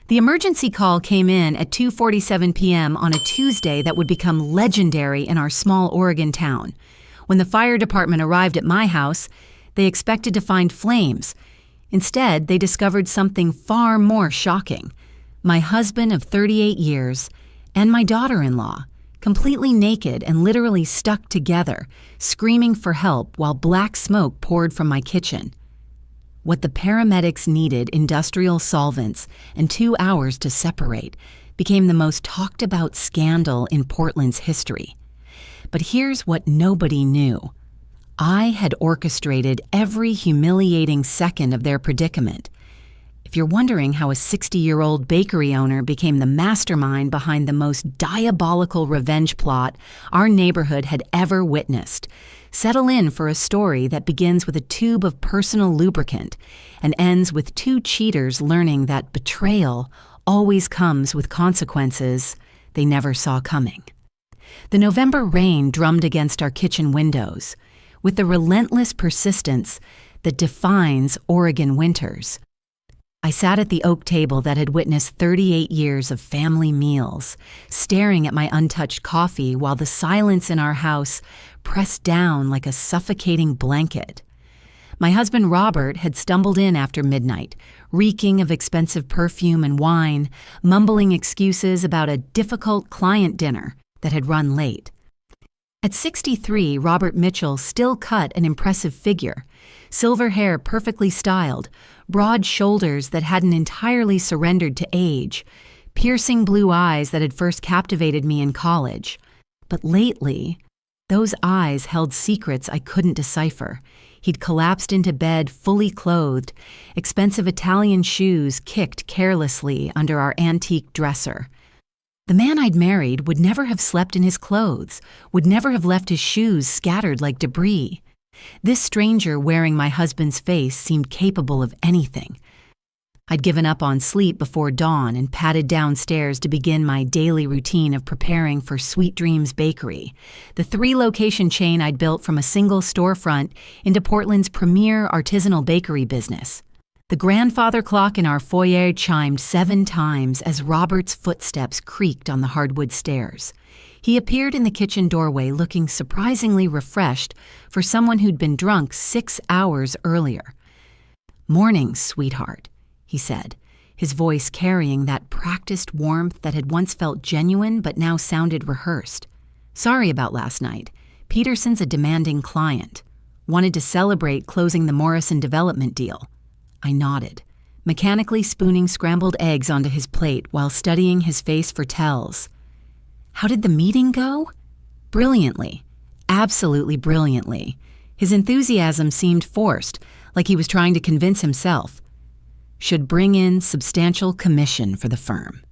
The emergency call came in at 2:47 p.m. on a Tuesday that would become legendary in our small Oregon town. When the fire department arrived at my house, they expected to find flames. Instead, they discovered something far more shocking. My husband of 38 years and my daughter-in-law, completely naked and literally stuck together, screaming for help while black smoke poured from my kitchen. What the paramedics needed, industrial solvents, and 2 hours to separate, became the most talked about scandal in Portland's history. But here's what nobody knew. I had orchestrated every humiliating second of their predicament. If you're wondering how a 60-year-old bakery owner became the mastermind behind the most diabolical revenge plot our neighborhood had ever witnessed, settle in for a story that begins with a tube of personal lubricant and ends with two cheaters learning that betrayal always comes with consequences they never saw coming. The November rain drummed against our kitchen windows with the relentless persistence that defines Oregon winters. I sat at the oak table that had witnessed 38 years of family meals, staring at my untouched coffee while the silence in our house pressed down like a suffocating blanket. My husband Robert had stumbled in after midnight, reeking of expensive perfume and wine, mumbling excuses about a difficult client dinner that had run late. At 63, Robert Mitchell still cut an impressive figure, silver hair perfectly styled, broad shoulders that hadn't entirely surrendered to age, piercing blue eyes that had first captivated me in college. But lately, those eyes held secrets I couldn't decipher. He'd collapsed into bed fully clothed, expensive Italian shoes kicked carelessly under our antique dresser. The man I'd married would never have slept in his clothes, would never have left his shoes scattered like debris. This stranger wearing my husband's face seemed capable of anything. I'd given up on sleep before dawn and padded downstairs to begin my daily routine of preparing for Sweet Dreams Bakery, the 3-location chain I'd built from a single storefront into Portland's premier artisanal bakery business. The grandfather clock in our foyer chimed 7 times as Robert's footsteps creaked on the hardwood stairs. He appeared in the kitchen doorway looking surprisingly refreshed for someone who'd been drunk 6 hours earlier. "Morning, sweetheart," he said, his voice carrying that practiced warmth that had once felt genuine but now sounded rehearsed. "Sorry about last night. Peterson's a demanding client. Wanted to celebrate closing the Morrison development deal." I nodded, mechanically spooning scrambled eggs onto his plate while studying his face for tells. How did the meeting go? Brilliantly. Absolutely brilliantly. His enthusiasm seemed forced, like he was trying to convince himself. Should bring in substantial commission for the firm.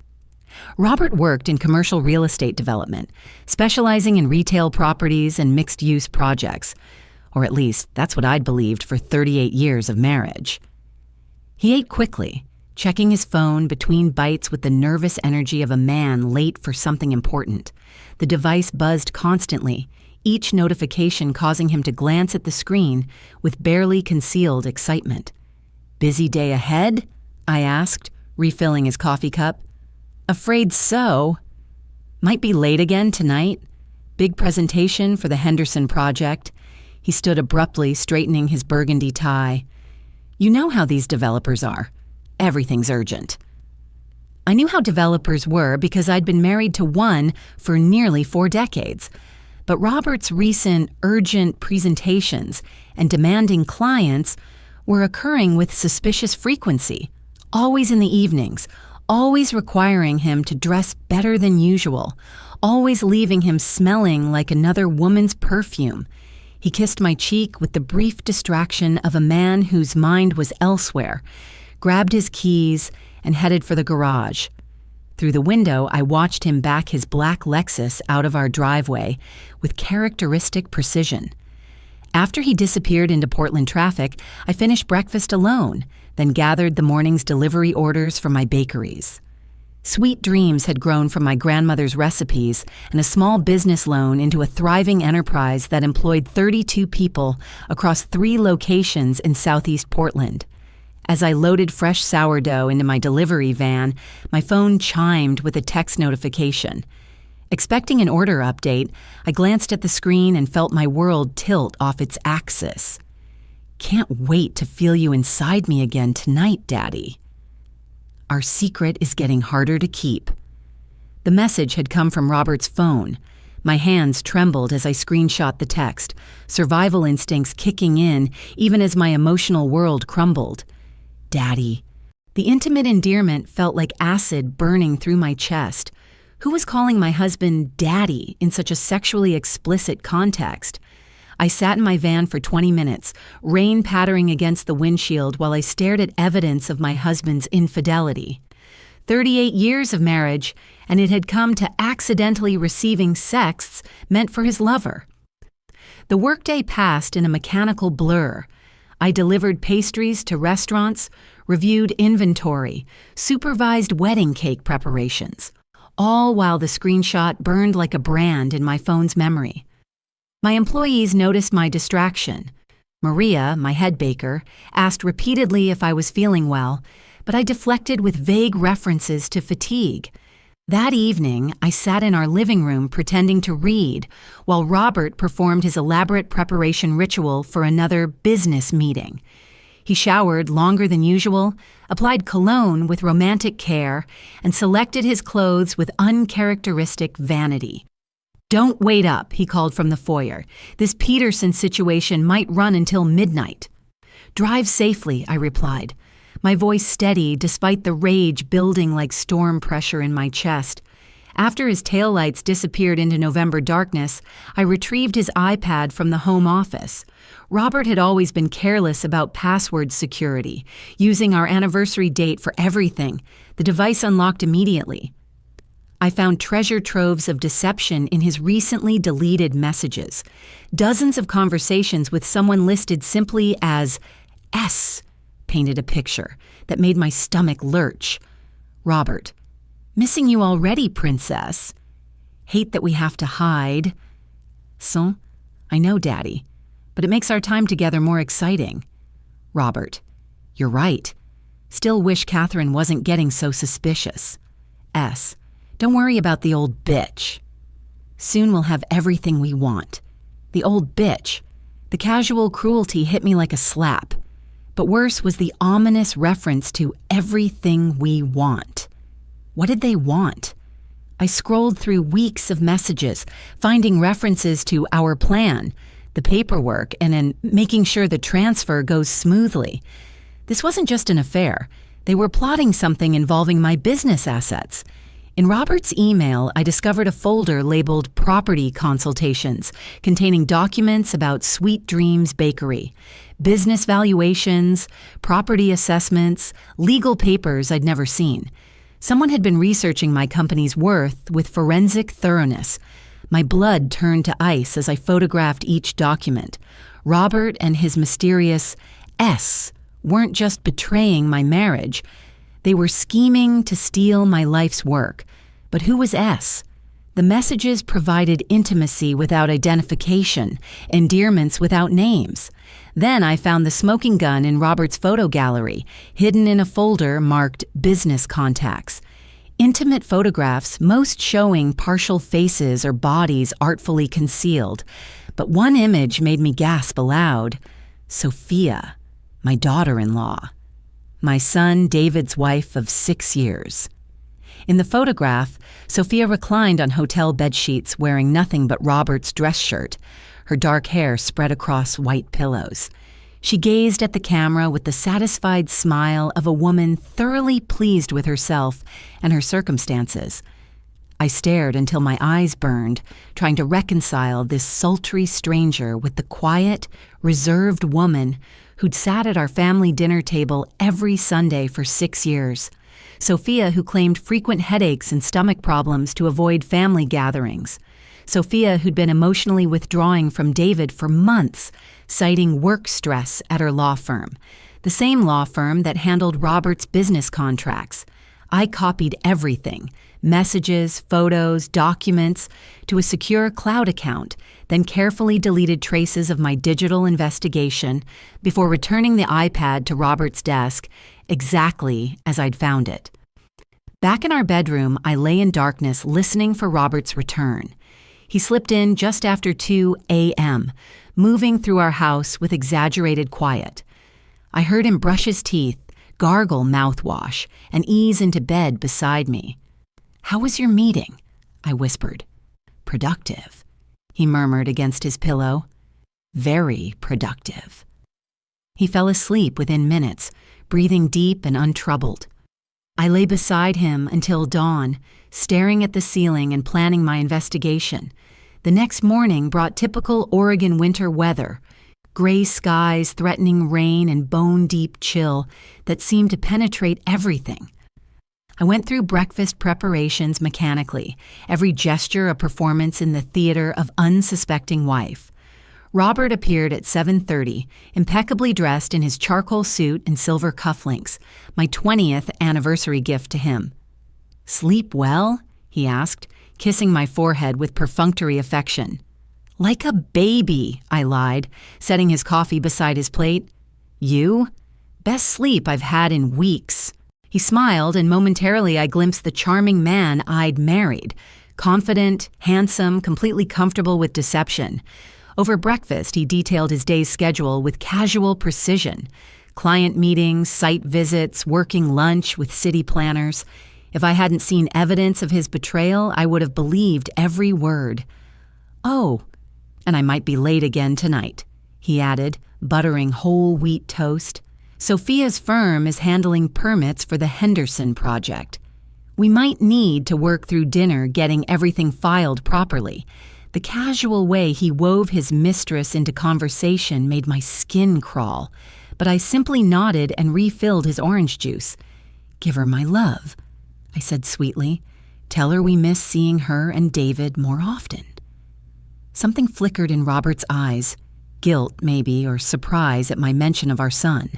Robert worked in commercial real estate development, specializing in retail properties and mixed-use projects, or at least that's what I'd believed for 38 years of marriage. He ate quickly, checking his phone between bites with the nervous energy of a man late for something important. The device buzzed constantly, each notification causing him to glance at the screen with barely concealed excitement. "Busy day ahead?" I asked, refilling his coffee cup. "Afraid so. Might be late again tonight. Big presentation for the Henderson project." He stood abruptly, straightening his burgundy tie. "You know how these developers are. Everything's urgent." I knew how developers were because I'd been married to one for nearly 4 decades. But Robert's recent urgent presentations and demanding clients were occurring with suspicious frequency, always in the evenings, always requiring him to dress better than usual, always leaving him smelling like another woman's perfume. He kissed my cheek with the brief distraction of a man whose mind was elsewhere, grabbed his keys, and headed for the garage. Through the window, I watched him back his black Lexus out of our driveway with characteristic precision. After he disappeared into Portland traffic, I finished breakfast alone, then gathered the morning's delivery orders from my bakeries. Sweet Dreams had grown from my grandmother's recipes and a small business loan into a thriving enterprise that employed 32 people across 3 locations in southeast Portland. As I loaded fresh sourdough into my delivery van, my phone chimed with a text notification. Expecting an order update, I glanced at the screen and felt my world tilt off its axis. "Can't wait to feel you inside me again tonight, Daddy. Our secret is getting harder to keep." The message had come from Robert's phone. My hands trembled as I screenshot the text, survival instincts kicking in even as my emotional world crumbled. Daddy. The intimate endearment felt like acid burning through my chest. Who was calling my husband Daddy in such a sexually explicit context? I sat in my van for 20 minutes, rain pattering against the windshield while I stared at evidence of my husband's infidelity. 38 years of marriage, and it had come to accidentally receiving sexts meant for his lover. The workday passed in a mechanical blur. I delivered pastries to restaurants, reviewed inventory, supervised wedding cake preparations, all while the screenshot burned like a brand in my phone's memory. My employees noticed my distraction. Maria, my head baker, asked repeatedly if I was feeling well, but I deflected with vague references to fatigue. That evening, I sat in our living room pretending to read, while Robert performed his elaborate preparation ritual for another business meeting. He showered longer than usual, applied cologne with romantic care, and selected his clothes with uncharacteristic vanity. "Don't wait up," he called from the foyer. "This Peterson situation might run until midnight." "Drive safely," I replied, my voice steady despite the rage building like storm pressure in my chest. After his taillights disappeared into November darkness, I retrieved his iPad from the home office. Robert had always been careless about password security, using our anniversary date for everything. The device unlocked immediately. I found treasure troves of deception in his recently deleted messages. Dozens of conversations with someone listed simply as S painted a picture that made my stomach lurch. Robert: "Missing you already, princess. Hate that we have to hide. So, I know, Daddy, but it makes our time together more exciting." Robert: "You're right. Still wish Catherine wasn't getting so suspicious." S: "Don't worry about the old bitch. Soon we'll have everything we want." The old bitch. The casual cruelty hit me like a slap. But worse was the ominous reference to everything we want. What did they want? I scrolled through weeks of messages, finding references to our plan, the paperwork, and in making sure the transfer goes smoothly. This wasn't just an affair. They were plotting something involving my business assets. In Robert's email, I discovered a folder labeled Property Consultations, containing documents about Sweet Dreams Bakery, business valuations, property assessments, legal papers I'd never seen. Someone had been researching my company's worth with forensic thoroughness. My blood turned to ice as I photographed each document. Robert and his mysterious S weren't just betraying my marriage. They were scheming to steal my life's work. But who was S? The messages provided intimacy without identification, endearments without names. Then I found the smoking gun in Robert's photo gallery, hidden in a folder marked Business Contacts. Intimate photographs, most showing partial faces or bodies artfully concealed. But one image made me gasp aloud. Sophia, my daughter-in-law. My son David's wife of 6 years. In the photograph, Sophia reclined on hotel bedsheets wearing nothing but Robert's dress shirt, her dark hair spread across white pillows. She gazed at the camera with the satisfied smile of a woman thoroughly pleased with herself and her circumstances. I stared until my eyes burned, trying to reconcile this sultry stranger with the quiet, reserved woman who'd sat at our family dinner table every Sunday for 6 years. Sophia, who claimed frequent headaches and stomach problems to avoid family gatherings. Sophia, who'd been emotionally withdrawing from David for months, citing work stress at her law firm, the same law firm that handled Robert's business contracts. I copied everything, messages, photos, documents, to a secure cloud account, then carefully deleted traces of my digital investigation before returning the iPad to Robert's desk exactly as I'd found it. Back in our bedroom, I lay in darkness listening for Robert's return. He slipped in just after 2 a.m., moving through our house with exaggerated quiet. I heard him brush his teeth, gargle mouthwash, and ease into bed beside me. "How was your meeting?" I whispered. "Productive," he murmured against his pillow. "Very productive." He fell asleep within minutes, breathing deep and untroubled. I lay beside him until dawn, staring at the ceiling and planning my investigation. The next morning brought typical Oregon winter weather, gray skies threatening rain and bone-deep chill that seemed to penetrate everything. I went through breakfast preparations mechanically, every gesture a performance in the theater of unsuspecting wife. Robert appeared at 7:30, impeccably dressed in his charcoal suit and silver cufflinks, my 20th anniversary gift to him. "Sleep well?" he asked, kissing my forehead with perfunctory affection. "Like a baby," I lied, setting his coffee beside his plate. "You? Best sleep I've had in weeks." He smiled, and momentarily I glimpsed the charming man I'd married, confident, handsome, completely comfortable with deception. Over breakfast, he detailed his day's schedule with casual precision. Client meetings, site visits, working lunch with city planners. If I hadn't seen evidence of his betrayal, I would have believed every word. "Oh, and I might be late again tonight," he added, buttering whole wheat toast. "Sophia's firm is handling permits for the Henderson project. We might need to work through dinner getting everything filed properly." The casual way he wove his mistress into conversation made my skin crawl, but I simply nodded and refilled his orange juice. "Give her my love," I said sweetly. "Tell her we miss seeing her and David more often." Something flickered in Robert's eyes, guilt maybe, or surprise at my mention of our son.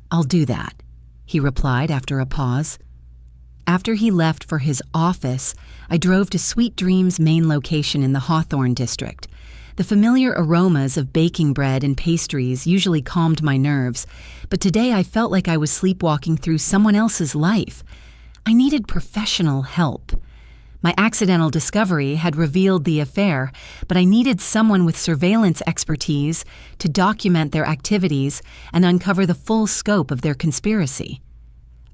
"I'll do that," he replied after a pause. After he left for his office, I drove to Sweet Dream's main location in the Hawthorne district. The familiar aromas of baking bread and pastries usually calmed my nerves, but today I felt like I was sleepwalking through someone else's life. I needed professional help. My accidental discovery had revealed the affair, but I needed someone with surveillance expertise to document their activities and uncover the full scope of their conspiracy.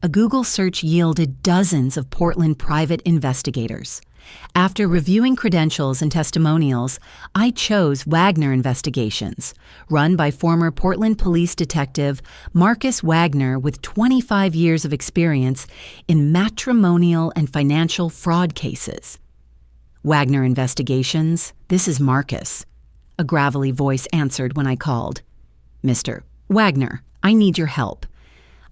A Google search yielded dozens of Portland private investigators. After reviewing credentials and testimonials, I chose Wagner Investigations, run by former Portland police detective Marcus Wagner with 25 years of experience in matrimonial and financial fraud cases. "Wagner Investigations, this is Marcus," a gravelly voice answered when I called. "Mr. Wagner, I need your help.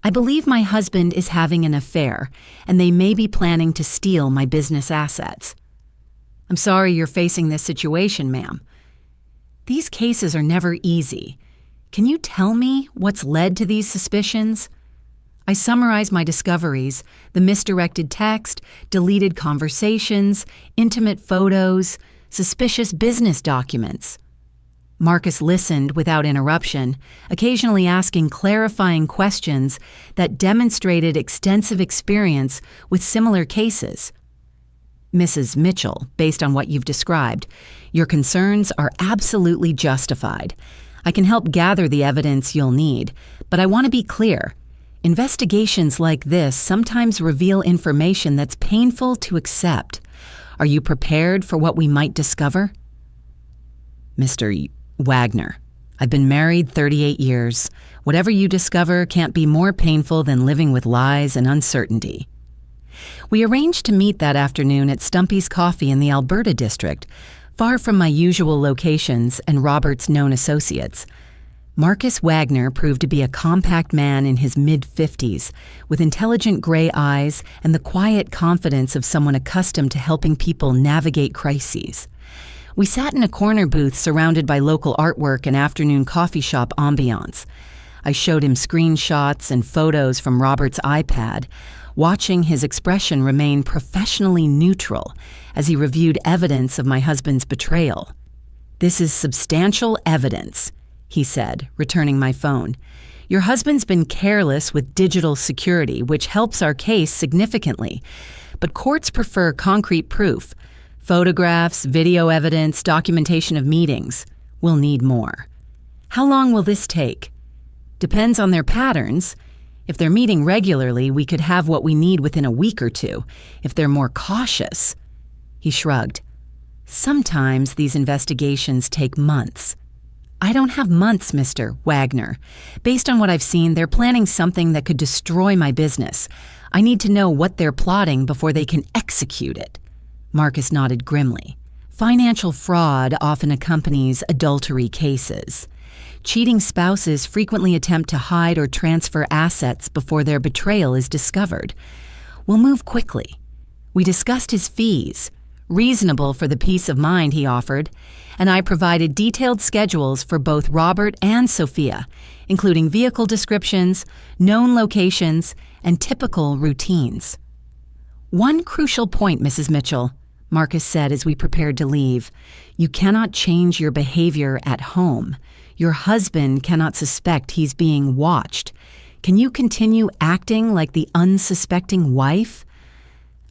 I believe my husband is having an affair, and they may be planning to steal my business assets." "I'm sorry you're facing this situation, ma'am. These cases are never easy. Can you tell me what's led to these suspicions?" I summarized my discoveries, the misdirected text, deleted conversations, intimate photos, suspicious business documents. Marcus listened without interruption, occasionally asking clarifying questions that demonstrated extensive experience with similar cases. "Mrs. Mitchell, based on what you've described, your concerns are absolutely justified. I can help gather the evidence you'll need, but I want to be clear. Investigations like this sometimes reveal information that's painful to accept. Are you prepared for what we might discover?" "Mr. Wagner, I've been married 38 years. Whatever you discover can't be more painful than living with lies and uncertainty." We arranged to meet that afternoon at Stumpy's Coffee in the Alberta district, far from my usual locations and Robert's known associates. Marcus Wagner proved to be a compact man in his mid-50s, with intelligent gray eyes and the quiet confidence of someone accustomed to helping people navigate crises. We sat in a corner booth surrounded by local artwork and afternoon coffee shop ambiance. I showed him screenshots and photos from Robert's iPad, watching his expression remain professionally neutral as he reviewed evidence of my husband's betrayal. "This is substantial evidence," he said, returning my phone. "Your husband's been careless with digital security, which helps our case significantly. But courts prefer concrete proof. Photographs, video evidence, documentation of meetings. We'll need more." "How long will this take?" "Depends on their patterns. If they're meeting regularly, we could have what we need within a week or two. If they're more cautious..." He shrugged. "Sometimes these investigations take months." "I don't have months, Mr. Wagner. Based on what I've seen, they're planning something that could destroy my business. I need to know what they're plotting before they can execute it." Marcus nodded grimly. Financial fraud often accompanies adultery cases. Cheating spouses frequently attempt to hide or transfer assets before their betrayal is discovered. "We'll move quickly." We discussed his fees, reasonable for the peace of mind he offered, and I provided detailed schedules for both Robert and Sophia, including vehicle descriptions, known locations, and typical routines. "One crucial point, Mrs. Mitchell," Marcus said as we prepared to leave. "You cannot change your behavior at home. Your husband cannot suspect he's being watched. Can you continue acting like the unsuspecting wife?"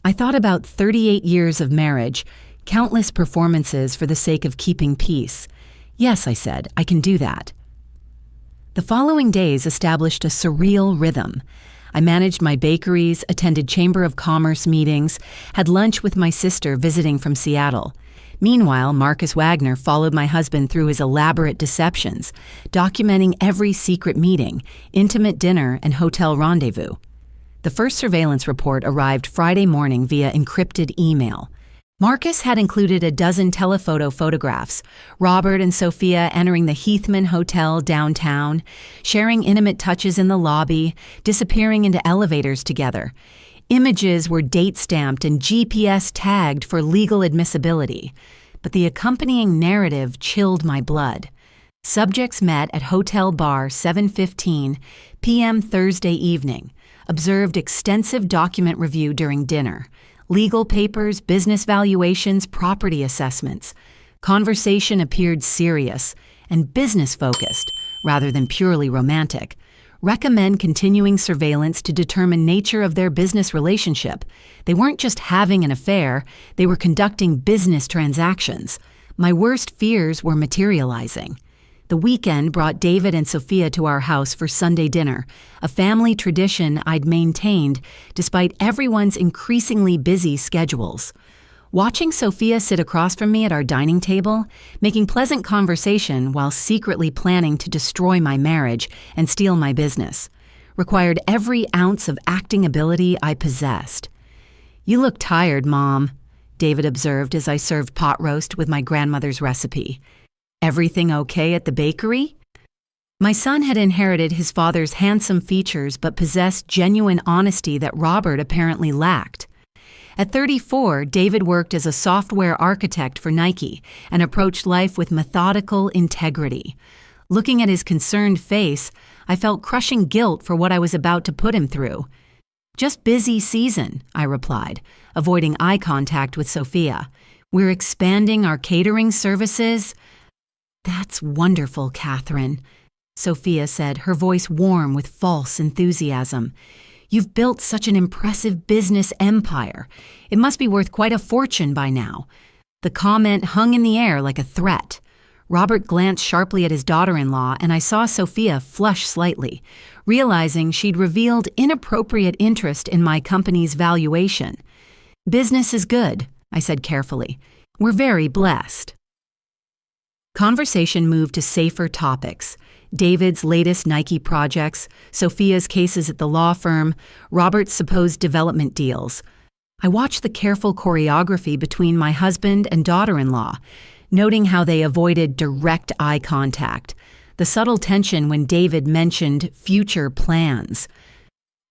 I thought about 38 years of marriage, countless performances for the sake of keeping peace. "Yes," I said, "I can do that." The following days established a surreal rhythm. I managed my bakeries, attended Chamber of Commerce meetings, had lunch with my sister visiting from Seattle. Meanwhile, Marcus Wagner followed my husband through his elaborate deceptions, documenting every secret meeting, intimate dinner, and hotel rendezvous. The first surveillance report arrived Friday morning via encrypted email. Marcus had included a dozen telephoto photographs, Robert and Sophia entering the Heathman Hotel downtown, sharing intimate touches in the lobby, disappearing into elevators together. Images were date-stamped and GPS tagged for legal admissibility, but the accompanying narrative chilled my blood. Subjects met at Hotel Bar 7:15 p.m. Thursday evening, observed extensive document review during dinner, legal papers, business valuations, property assessments. Conversation appeared serious and business-focused rather than purely romantic. Recommend continuing surveillance to determine nature of their business relationship. They weren't just having an affair, they were conducting business transactions. My worst fears were materializing. The weekend brought David and Sophia to our house for Sunday dinner, a family tradition I'd maintained despite everyone's increasingly busy schedules. Watching Sophia sit across from me at our dining table, making pleasant conversation while secretly planning to destroy my marriage and steal my business, required every ounce of acting ability I possessed. "You look tired, Mom," David observed as I served pot roast with my grandmother's recipe. "Everything okay at the bakery?" My son had inherited his father's handsome features but possessed genuine honesty that Robert apparently lacked. At 34, David worked as a software architect for Nike and approached life with methodical integrity. Looking at his concerned face, I felt crushing guilt for what I was about to put him through. "Just busy season," I replied, avoiding eye contact with Sophia. "We're expanding our catering services." "That's wonderful, Catherine," Sophia said, her voice warm with false enthusiasm. "You've built such an impressive business empire. It must be worth quite a fortune by now." The comment hung in the air like a threat. Robert glanced sharply at his daughter-in-law, and I saw Sophia flush slightly, realizing she'd revealed inappropriate interest in my company's valuation. "Business is good," I said carefully. "We're very blessed." Conversation moved to safer topics. David's latest Nike projects, Sophia's cases at the law firm, Robert's supposed development deals. I watched the careful choreography between my husband and daughter-in-law, noting how they avoided direct eye contact, the subtle tension when David mentioned future plans.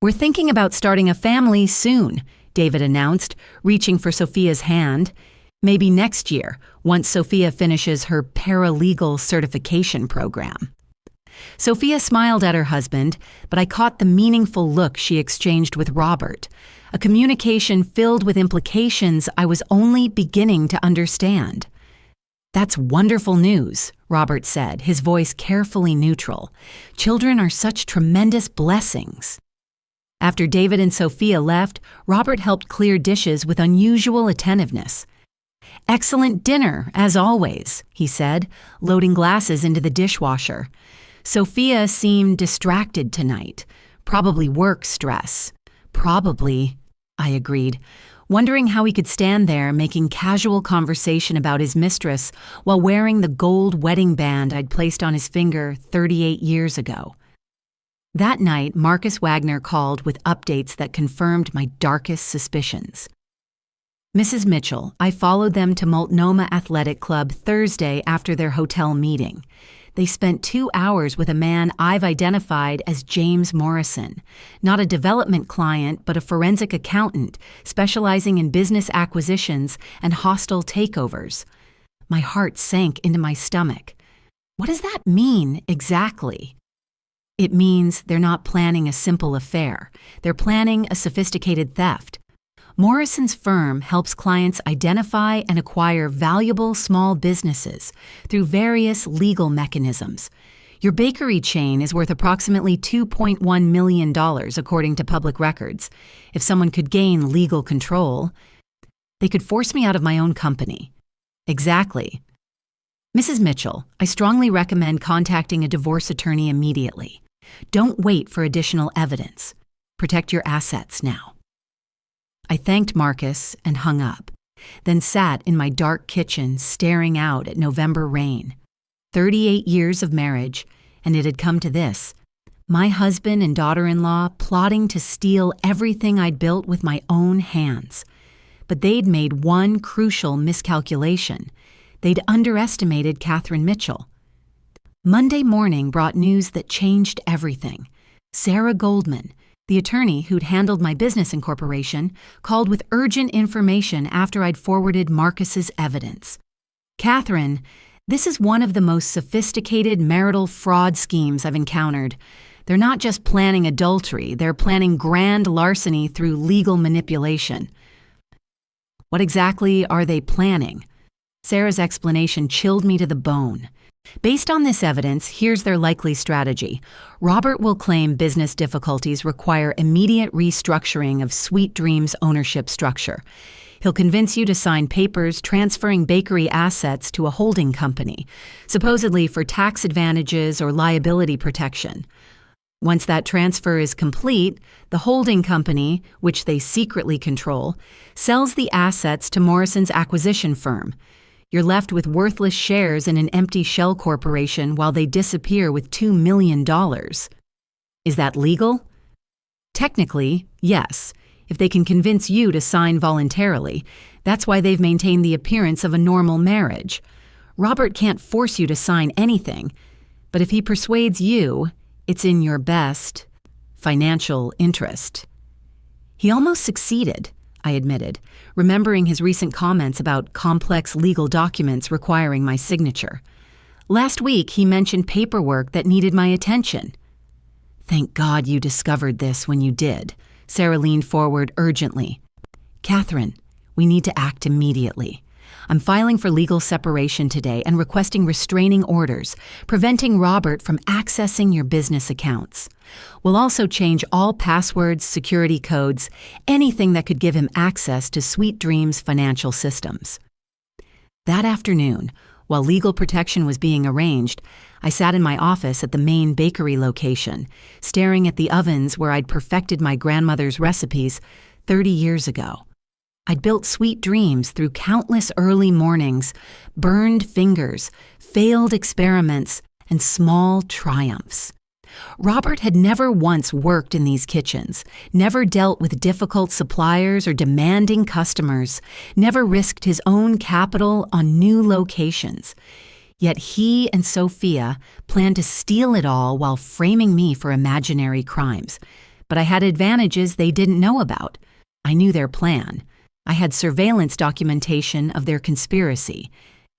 "We're thinking about starting a family soon," David announced, reaching for Sophia's hand. "Maybe next year, once Sophia finishes her paralegal certification program." Sophia smiled at her husband, but I caught the meaningful look she exchanged with Robert. a communication filled with implications I was only beginning to understand. "That's wonderful news," Robert said, his voice carefully neutral. "Children are such tremendous blessings." After David and Sophia left, Robert helped clear dishes with unusual attentiveness. "Excellent dinner, as always," he said, loading glasses into the dishwasher. Sophia seemed distracted tonight. Probably work stress. "Probably," I agreed, wondering how he could stand there making casual conversation about his mistress while wearing the gold wedding band I'd placed on his finger 38 years ago. That night, Marcus Wagner called with updates that confirmed my darkest suspicions. "Mrs. Mitchell, I followed them to Multnomah Athletic Club Thursday after their hotel meeting. They spent 2 hours with a man I've identified as James Morrison, not a development client, but a forensic accountant specializing in business acquisitions and hostile takeovers." My heart sank into my stomach. What does that mean exactly? It means they're not planning a simple affair. They're planning a sophisticated theft. Morrison's firm helps clients identify and acquire valuable small businesses through various legal mechanisms. Your bakery chain is worth approximately $2.1 million, according to public records. If someone could gain legal control, they could force me out of my own company. Exactly. "Mrs. Mitchell, I strongly recommend contacting a divorce attorney immediately. Don't wait for additional evidence. Protect your assets now." I thanked Marcus and hung up, then sat in my dark kitchen staring out at November rain. 38 years of marriage, and it had come to this. My husband and daughter-in-law plotting to steal everything I'd built with my own hands. But they'd made one crucial miscalculation. They'd underestimated Catherine Mitchell. Monday morning brought news that changed everything. Sarah Goldman, the attorney who'd handled my business incorporation, called with urgent information after I'd forwarded Marcus's evidence. "Catherine, this is one of the most sophisticated marital fraud schemes I've encountered. They're not just planning adultery, they're planning grand larceny through legal manipulation." "What exactly are they planning?" Sarah's explanation chilled me to the bone. "Based on this evidence, here's their likely strategy. Robert will claim business difficulties require immediate restructuring of Sweet Dream's ownership structure. He'll convince you to sign papers transferring bakery assets to a holding company, supposedly for tax advantages or liability protection. Once that transfer is complete, the holding company, which they secretly control, sells the assets to Morrison's acquisition firm. You're left with worthless shares in an empty shell corporation while they disappear with $2 million. Is that legal?" "Technically, yes, if they can convince you to sign voluntarily. That's why they've maintained the appearance of a normal marriage. Robert can't force you to sign anything, but if he persuades you, it's in your best financial interest." He almost succeeded, I admitted, remembering his recent comments about complex legal documents requiring my signature. "Last week, he mentioned paperwork that needed my attention." "Thank God you discovered this when you did." Sarah leaned forward urgently. "Catherine, we need to act immediately. I'm filing for legal separation today and requesting restraining orders, preventing Robert from accessing your business accounts. We'll also change all passwords, security codes, anything that could give him access to Sweet Dream's financial systems." That afternoon, while legal protection was being arranged, I sat in my office at the main bakery location, staring at the ovens where I'd perfected my grandmother's recipes 30 years ago. I'd built Sweet Dreams through countless early mornings, burned fingers, failed experiments, and small triumphs. Robert had never once worked in these kitchens, never dealt with difficult suppliers or demanding customers, never risked his own capital on new locations. Yet he and Sophia planned to steal it all while framing me for imaginary crimes. But I had advantages they didn't know about. I knew their plan. I had surveillance documentation of their conspiracy.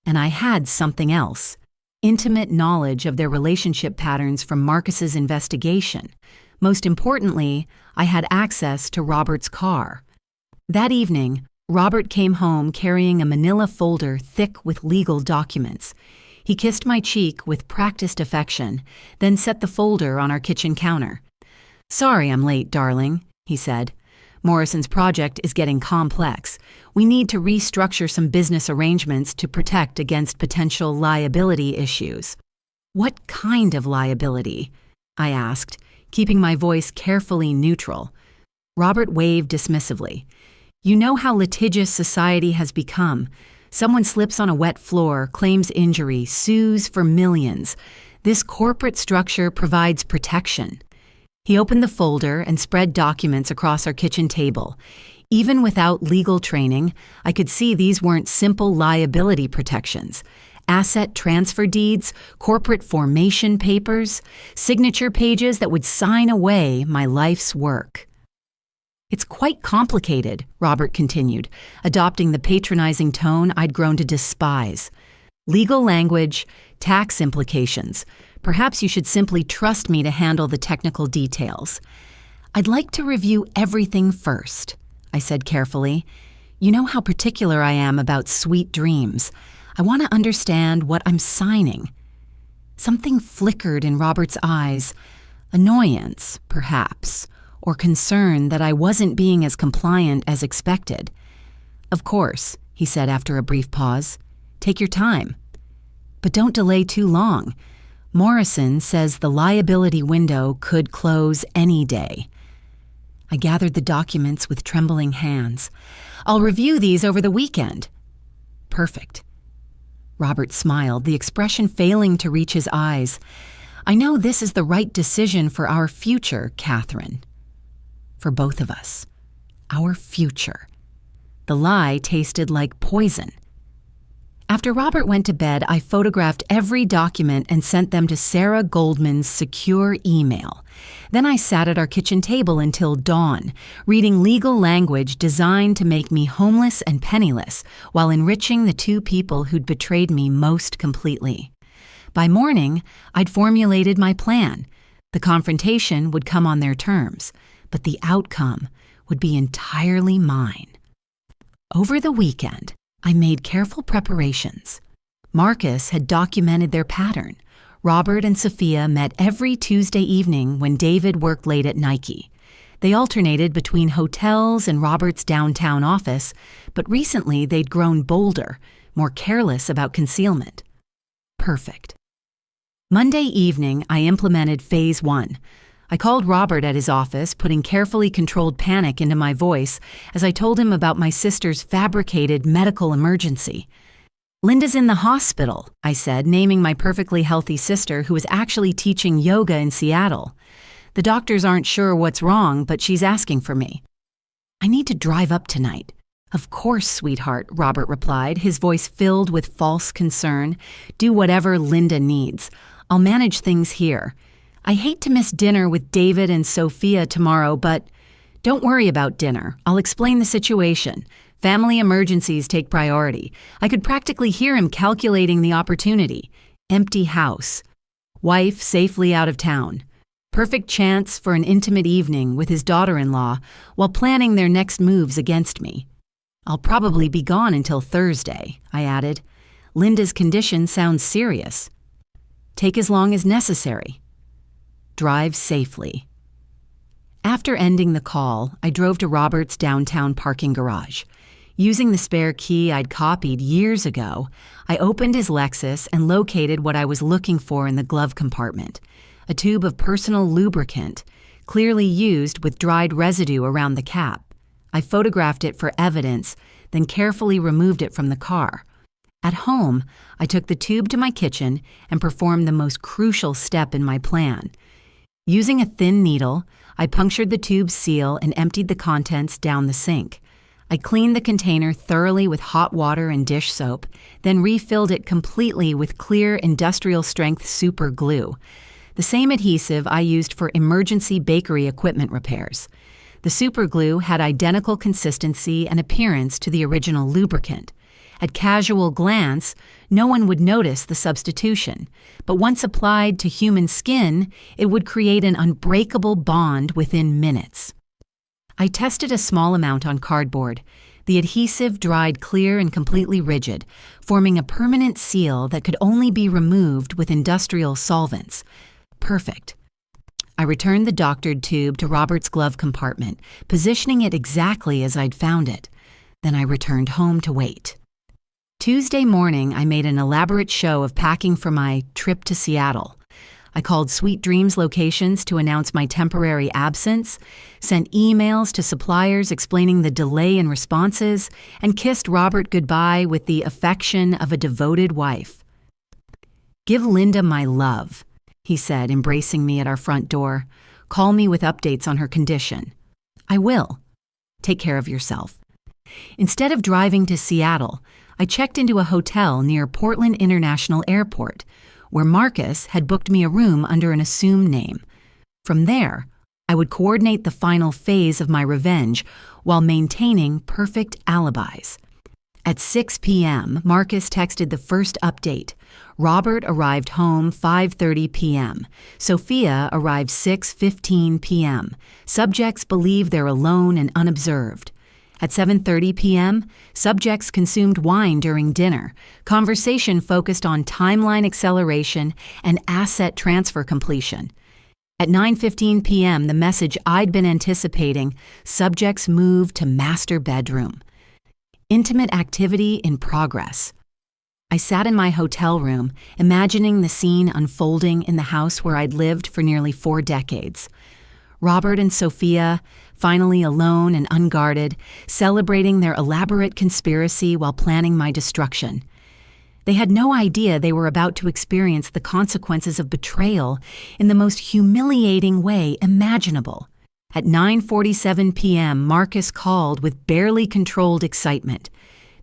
And I had something else. Intimate knowledge of their relationship patterns from Marcus's investigation. Most importantly, I had access to Robert's car. That evening, Robert came home carrying a manila folder thick with legal documents. He kissed my cheek with practiced affection, then set the folder on our kitchen counter. "Sorry I'm late, darling," he said. "Morrison's project is getting complex. We need to restructure some business arrangements to protect against potential liability issues." "What kind of liability?" I asked, keeping my voice carefully neutral. Robert waved dismissively. "You know how litigious society has become. Someone slips on a wet floor, claims injury, sues for millions. This corporate structure provides protection." He opened the folder and spread documents across our kitchen table. Even without legal training, I could see these weren't simple liability protections. Asset transfer deeds, corporate formation papers, signature pages that would sign away my life's work. "It's quite complicated," Robert continued, adopting the patronizing tone I'd grown to despise. "Legal language, tax implications. Perhaps you should simply trust me to handle the technical details." "I'd like to review everything first," I said carefully. "You know how particular I am about sweet dreams. I want to understand what I'm signing." Something flickered in Robert's eyes. Annoyance, perhaps, or concern that I wasn't being as compliant as expected. "Of course," he said after a brief pause. "Take your time. But don't delay too long. Morrison says the liability window could close any day." I gathered the documents with trembling hands. "I'll review these over the weekend." "Perfect." Robert smiled, the expression failing to reach his eyes. "I know this is the right decision for our future, Catherine. For both of us. Our future." The lie tasted like poison. After Robert went to bed, I photographed every document and sent them to Sarah Goldman's secure email. Then I sat at our kitchen table until dawn, reading legal language designed to make me homeless and penniless while enriching the two people who'd betrayed me most completely. By morning, I'd formulated my plan. The confrontation would come on their terms, but the outcome would be entirely mine. Over the weekend, I made careful preparations. Marcus had documented their pattern. Robert and Sophia met every Tuesday evening when David worked late at Nike. They alternated between hotels and Robert's downtown office, but recently they'd grown bolder, more careless about concealment. Perfect. Monday evening, I implemented Phase 1. I called Robert at his office, putting carefully controlled panic into my voice as I told him about my sister's fabricated medical emergency. "Linda's in the hospital," I said, naming my perfectly healthy sister who was actually teaching yoga in Seattle. "The doctors aren't sure what's wrong, but she's asking for me." "I need to drive up tonight." "Of course, sweetheart," Robert replied, his voice filled with false concern. "Do whatever Linda needs. I'll manage things here. I hate to miss dinner with David and Sophia tomorrow, but don't worry about dinner. I'll explain the situation. Family emergencies take priority." I could practically hear him calculating the opportunity. Empty house. Wife safely out of town. Perfect chance for an intimate evening with his daughter-in-law while planning their next moves against me. "I'll probably be gone until Thursday," I added. "Linda's condition sounds serious." "Take as long as necessary. Drive safely." After ending the call, I drove to Robert's downtown parking garage. Using the spare key I'd copied years ago, I opened his Lexus and located what I was looking for in the glove compartment, a tube of personal lubricant, clearly used with dried residue around the cap. I photographed it for evidence, then carefully removed it from the car. At home, I took the tube to my kitchen and performed the most crucial step in my plan. Using a thin needle, I punctured the tube's seal and emptied the contents down the sink. I cleaned the container thoroughly with hot water and dish soap, then refilled it completely with clear industrial-strength super glue, the same adhesive I used for emergency bakery equipment repairs. The super glue had identical consistency and appearance to the original lubricant. At casual glance, no one would notice the substitution, but once applied to human skin, it would create an unbreakable bond within minutes. I tested a small amount on cardboard. The adhesive dried clear and completely rigid, forming a permanent seal that could only be removed with industrial solvents. Perfect. I returned the doctored tube to Robert's glove compartment, positioning it exactly as I'd found it. Then I returned home to wait. Tuesday morning, I made an elaborate show of packing for my trip to Seattle. I called Sweet Dreams locations to announce my temporary absence, sent emails to suppliers explaining the delay in responses, and kissed Robert goodbye with the affection of a devoted wife. "Give Linda my love," he said, embracing me at our front door. "Call me with updates on her condition." "I will. Take care of yourself." Instead of driving to Seattle, I checked into a hotel near Portland International Airport, where Marcus had booked me a room under an assumed name. From there, I would coordinate the final phase of my revenge while maintaining perfect alibis. At 6 p.m., Marcus texted the first update. Robert arrived home 5:30 p.m. Sophia arrived 6:15 p.m. Subjects believe they're alone and unobserved. At 7:30 p.m., subjects consumed wine during dinner. Conversation focused on timeline acceleration and asset transfer completion. At 9:15 p.m., the message I'd been anticipating: subjects moved to master bedroom. Intimate activity in progress. I sat in my hotel room, imagining the scene unfolding in the house where I'd lived for nearly 4 decades. Robert and Sophia, finally alone and unguarded, celebrating their elaborate conspiracy while planning my destruction. They had no idea they were about to experience the consequences of betrayal in the most humiliating way imaginable. At 9:47 p.m., Marcus called with barely controlled excitement.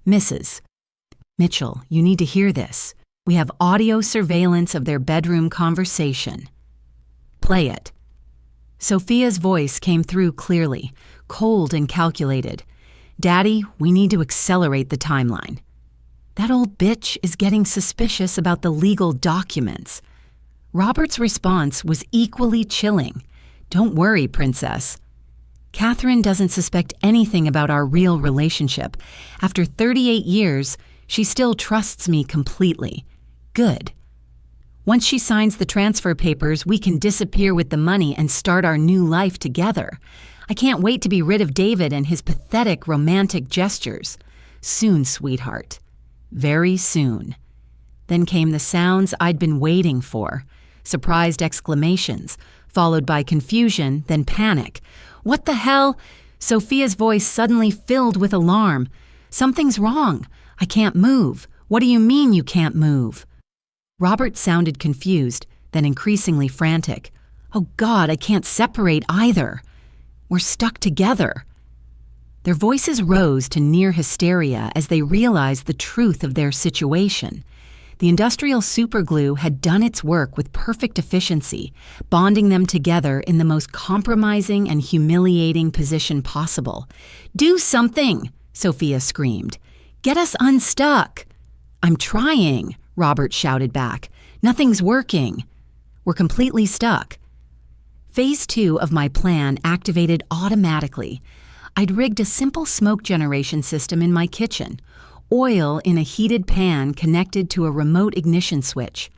"Mrs. Mitchell, you need to hear this. We have audio surveillance of their bedroom conversation." "Play it." Sophia's voice came through clearly, cold and calculated. "Daddy, we need to accelerate the timeline. That old bitch is getting suspicious about the legal documents." Robert's response was equally chilling. "Don't worry, princess. Catherine doesn't suspect anything about our real relationship. After 38 years, she still trusts me completely. Good. Once she signs the transfer papers, we can disappear with the money and start our new life together. I can't wait to be rid of David and his pathetic romantic gestures. Soon, sweetheart. Very soon." Then came the sounds I'd been waiting for. Surprised exclamations, followed by confusion, then panic. "What the hell?" Sophia's voice suddenly filled with alarm. "Something's wrong. I can't move. What do you mean you can't move?" Robert sounded confused, then increasingly frantic. "Oh God, I can't separate either. We're stuck together." Their voices rose to near hysteria as they realized the truth of their situation. The industrial superglue had done its work with perfect efficiency, bonding them together in the most compromising and humiliating position possible. "Do something!" Sophia screamed. "Get us unstuck!" "I'm trying," Robert shouted back. "Nothing's working. We're completely stuck." Phase 2 of my plan activated automatically. I'd rigged a simple smoke generation system in my kitchen, oil in a heated pan connected to a remote ignition switch.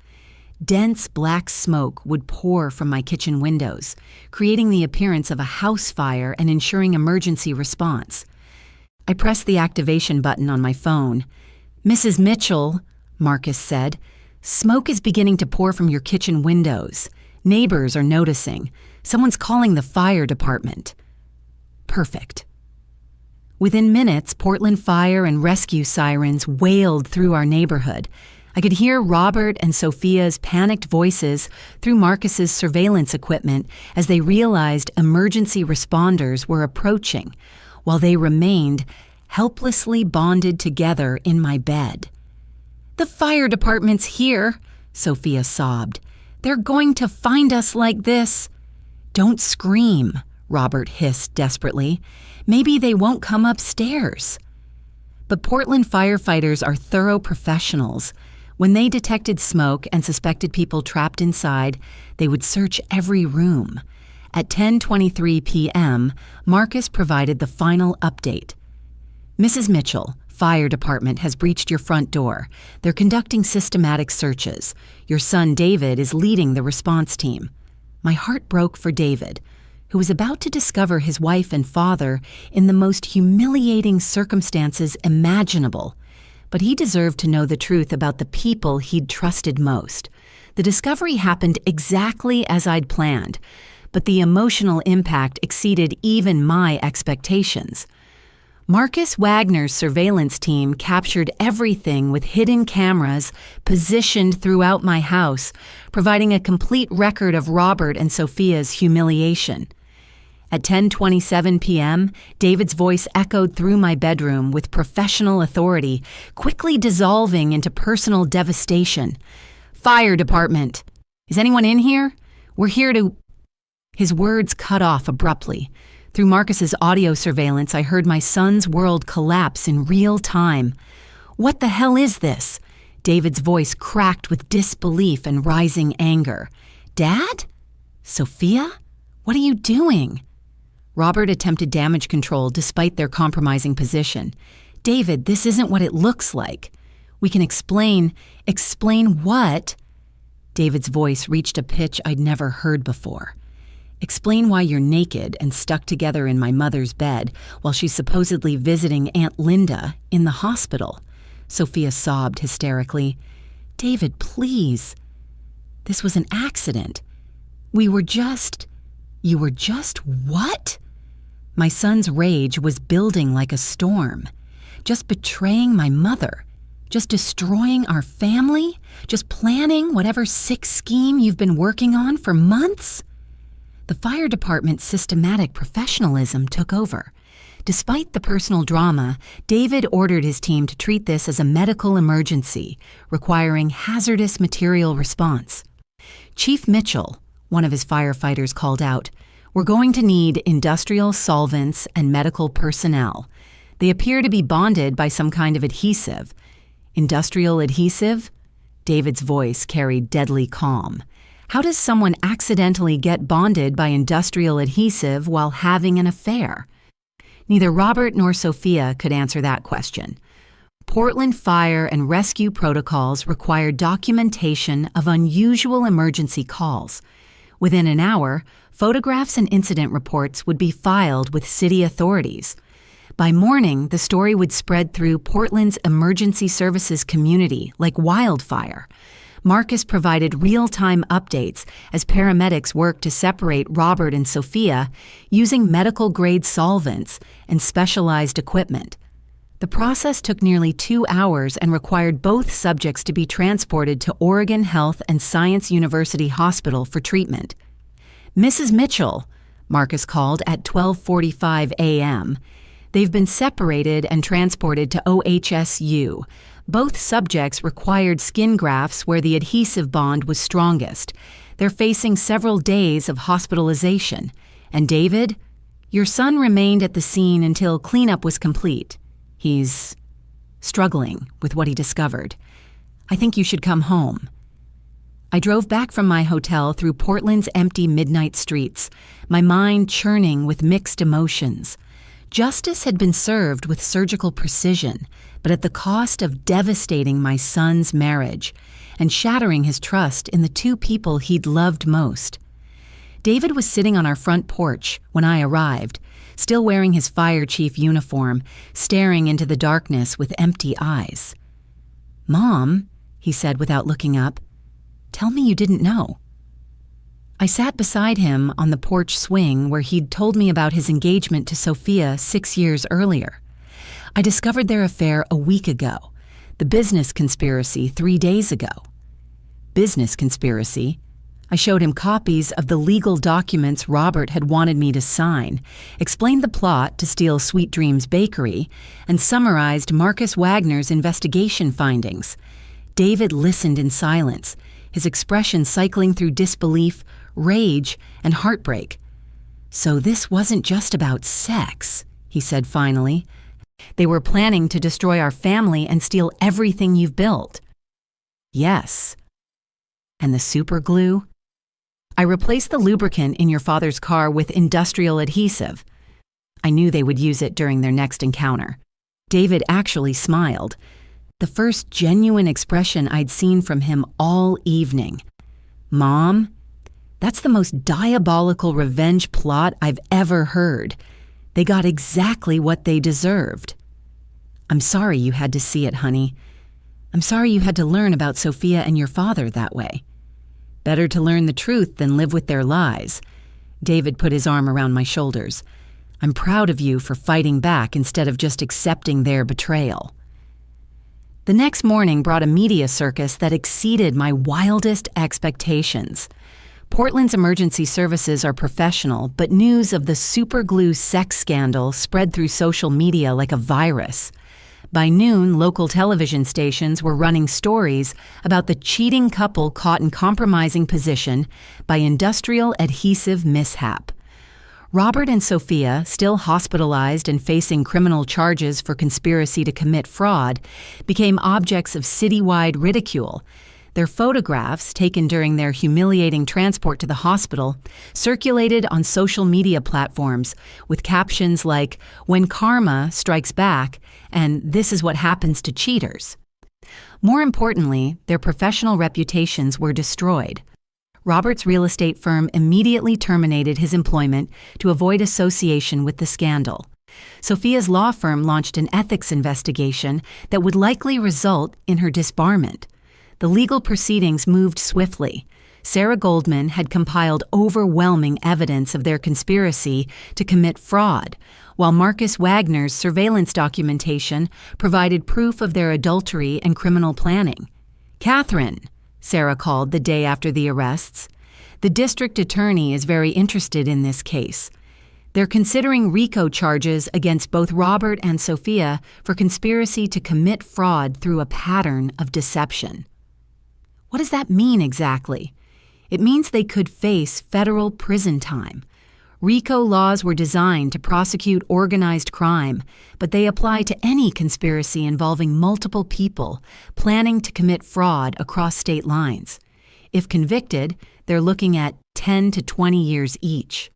Dense black smoke would pour from my kitchen windows, creating the appearance of a house fire and ensuring emergency response. I pressed the activation button on my phone. "Mrs. Mitchell," Marcus said, "smoke is beginning to pour from your kitchen windows. Neighbors are noticing. Someone's calling the fire department." Perfect. Within minutes, Portland fire and rescue sirens wailed through our neighborhood. I could hear Robert and Sophia's panicked voices through Marcus's surveillance equipment as they realized emergency responders were approaching, while they remained helplessly bonded together in my bed. "The fire department's here," Sophia sobbed. "They're going to find us like this." "Don't scream," Robert hissed desperately. "Maybe they won't come upstairs." But Portland firefighters are thorough professionals. When they detected smoke and suspected people trapped inside, they would search every room. At 10:23 p.m., Marcus provided the final update. Mrs. Mitchell, Fire Department has breached your front door. They're conducting systematic searches. Your son David is leading the response team. My heart broke for David, who was about to discover his wife and father in the most humiliating circumstances imaginable. But he deserved to know the truth about the people he'd trusted most. The discovery happened exactly as I'd planned, but the emotional impact exceeded even my expectations. Marcus Wagner's surveillance team captured everything with hidden cameras positioned throughout my house, providing a complete record of Robert and Sophia's humiliation. At 10:27 p.m., David's voice echoed through my bedroom with professional authority, quickly dissolving into personal devastation. "Fire Department! Is anyone in here? We're here to—" His words cut off abruptly. Through Marcus's audio surveillance, I heard my son's world collapse in real time. "What the hell is this?" David's voice cracked with disbelief and rising anger. "Dad? Sophia? What are you doing?" Robert attempted damage control despite their compromising position. "David, this isn't what it looks like. We can explain." "Explain what?" David's voice reached a pitch I'd never heard before. "Explain why you're naked and stuck together in my mother's bed while she's supposedly visiting Aunt Linda in the hospital." Sophia sobbed hysterically. "David, please. This was an accident. You were just what?" My son's rage was building like a storm. "Just betraying my mother. Just destroying our family? Just planning whatever sick scheme you've been working on for months?" The fire department's systematic professionalism took over. Despite the personal drama, David ordered his team to treat this as a medical emergency, requiring hazardous material response. Chief Mitchell, one of his firefighters, called out, "We're going to need industrial solvents and medical personnel. They appear to be bonded by some kind of adhesive." "Industrial adhesive?" David's voice carried deadly calm. "How does someone accidentally get bonded by industrial adhesive while having an affair?" Neither Robert nor Sophia could answer that question. Portland fire and rescue protocols require documentation of unusual emergency calls. Within an hour, photographs and incident reports would be filed with city authorities. By morning, the story would spread through Portland's emergency services community like wildfire. Marcus provided real-time updates as paramedics worked to separate Robert and Sophia using medical-grade solvents and specialized equipment. The process took nearly 2 hours and required both subjects to be transported to Oregon Health and Science University Hospital for treatment. "Mrs. Mitchell," Marcus called at 12:45 a.m. "They've been separated and transported to OHSU. Both subjects required skin grafts where the adhesive bond was strongest. They're facing several days of hospitalization. And David, your son remained at the scene until cleanup was complete. He's struggling with what he discovered. I think you should come home." I drove back from my hotel through Portland's empty midnight streets, my mind churning with mixed emotions. Justice had been served with surgical precision, but at the cost of devastating my son's marriage and shattering his trust in the two people he'd loved most. David was sitting on our front porch when I arrived, still wearing his fire chief uniform, staring into the darkness with empty eyes. "Mom," he said without looking up, "tell me you didn't know." I sat beside him on the porch swing where he'd told me about his engagement to Sophia 6 years earlier. I discovered their affair a week ago, the business conspiracy 3 days ago. Business conspiracy? I showed him copies of the legal documents Robert had wanted me to sign, explained the plot to steal Sweet Dreams Bakery, and summarized Marcus Wagner's investigation findings. David listened in silence, his expression cycling through disbelief, rage, and heartbreak. "So this wasn't just about sex," he said finally. "They were planning to destroy our family and steal everything you've built." "Yes." "And the super glue?" I replaced the lubricant in your father's car with industrial adhesive. I knew they would use it during their next encounter. David actually smiled. The first genuine expression I'd seen from him all evening. Mom, that's the most diabolical revenge plot I've ever heard. They got exactly what they deserved. I'm sorry you had to see it, honey. I'm sorry you had to learn about Sophia and your father that way. Better to learn the truth than live with their lies. David put his arm around my shoulders. I'm proud of you for fighting back instead of just accepting their betrayal. The next morning brought a media circus that exceeded my wildest expectations. Portland's emergency services are professional, but news of the superglue sex scandal spread through social media like a virus. By noon, local television stations were running stories about the cheating couple caught in compromising position by industrial adhesive mishap. Robert and Sophia, still hospitalized and facing criminal charges for conspiracy to commit fraud, became objects of citywide ridicule. Their photographs, taken during their humiliating transport to the hospital, circulated on social media platforms with captions like, "When karma strikes back," and "This is what happens to cheaters." More importantly, their professional reputations were destroyed. Robert's real estate firm immediately terminated his employment to avoid association with the scandal. Sophia's law firm launched an ethics investigation that would likely result in her disbarment. The legal proceedings moved swiftly. Sarah Goldman had compiled overwhelming evidence of their conspiracy to commit fraud, while Marcus Wagner's surveillance documentation provided proof of their adultery and criminal planning. "Catherine," Sarah called the day after the arrests. "The district attorney is very interested in this case. They're considering RICO charges against both Robert and Sophia for conspiracy to commit fraud through a pattern of deception." What does that mean exactly? It means they could face federal prison time. RICO laws were designed to prosecute organized crime, but they apply to any conspiracy involving multiple people planning to commit fraud across state lines. If convicted, they're looking at 10 to 20 years each.